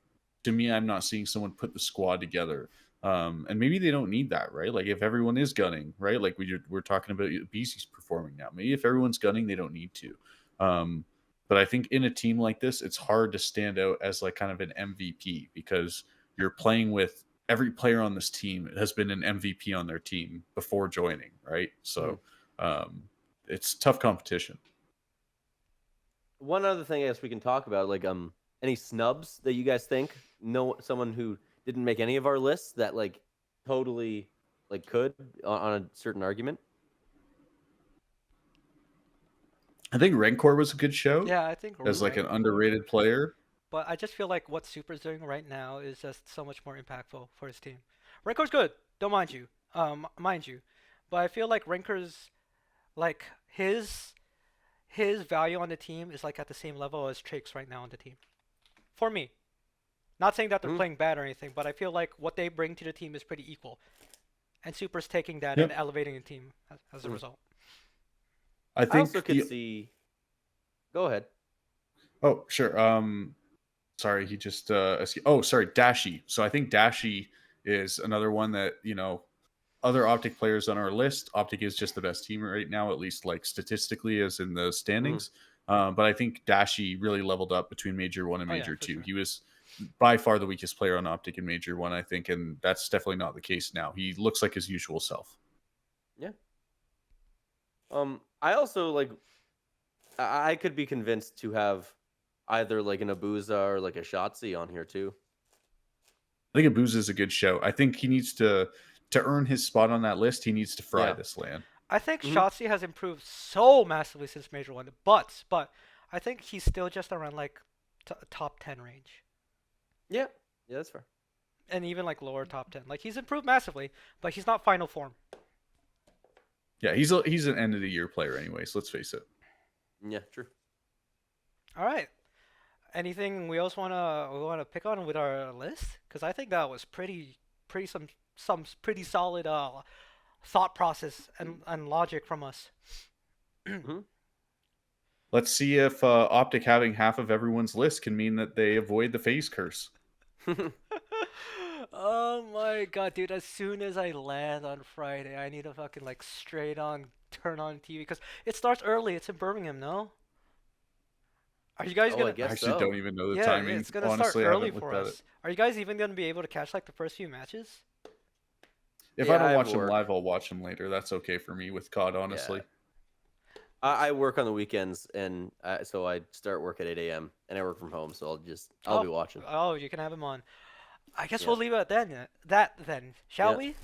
to me, I'm not seeing someone put the squad together. And maybe they don't need that, right? Like if everyone is gunning, right? Like we're talking about BC's performing now. Maybe if everyone's gunning, they don't need to. Um, but I think in a team like this, it's hard to stand out as like kind of an MVP because you're playing with every player on this team has been an MVP on their team before joining, right?
Mhm.
So um, it's tough competition.
One other thing I guess we can talk about, like any snubs that you guys think know someone who didn't make any of our lists that like totally like could on a certain argument.
I think Rancor was a good show
Yeah, I think
as like an
Rancor.
underrated player.
But I just feel like what Super's doing right now is just so much more impactful for his team. Rancor's good, don't mind you, mind you, but I feel like Rancor's like his value on the team is like at the same level as Trake's right now on the team. For me, not saying that they're
Mhm.
playing bad or anything, but I feel like what they bring to the team is pretty equal, and Super's taking that and
Yep.
elevating the team as a
Mhm.
result.
I
I also
think
could
the
see. Go ahead.
oh sure. Sorry, he just oh sorry, Dashi. So I think Dashi is another one that other Optic players on our list. Optic is just the best team right now, at least like statistically, as in the
Mhm.
standings. But I think Dashi really leveled up between Major One and
Oh yeah,
Major
for
Two.
sure.
He was by far the weakest player on Optic in Major One, I think, and that's definitely not the case now. He looks like his usual self.
Yeah. I also like. I could be convinced to have either like an Abuza or like a Shotzi on here too.
I think Abuza is a good show. I think he needs to earn his spot on that list. He needs to fry
Yeah.
this land.
I think
Hmm.
Shotzi has improved so massively since Major One, but I think he's still just around like top 10 range,
Yeah. Yeah, that's fair.
and even like lower top 10. Like he's improved massively, but he's not final form.
Yeah, he's an end of the year player anyways. Let's face it.
Yeah, true.
All right. Anything we wanna pick on with our list? Because I think that was pretty some pretty solid thought process and logic from us.
Hmm.
Let's see if Optic having half of everyone's list can mean that they avoid the phase curse.
Oh my god, dude! As soon as I land on Friday, I need to fucking like straight on turn on TV because it starts early. It's in Birmingham, no? Are you guys
Oh, I
gonna?
I
guess
actually don't
so.
even know the
Yeah,
timing.
it's gonna start
Honestly, I
early
haven't
for
looked at it.
us. Are you guys even gonna be able to catch like the first few matches?
If I
Yeah, I
don't
have
watch them
work.
live, I'll watch them later. That's okay for me with COD,
Yeah.
honestly.
I work on the weekends, and so I start work at 8 a.m. and I work from home, so I'll
Oh,
be watching.
oh, you can have him on. I guess
Yeah.
we'll leave it at that then, shall
Yeah.
we?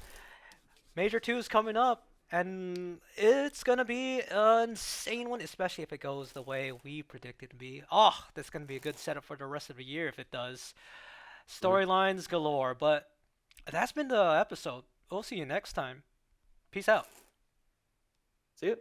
Major 2 is coming up, and it's gonna be an insane one, especially if it goes the way we predict it to be. Oh, that's gonna be a good setup for the rest of the year if it does.
Hmm.
Storylines galore, but that's been the episode. We'll see you next time. Peace out.
See you.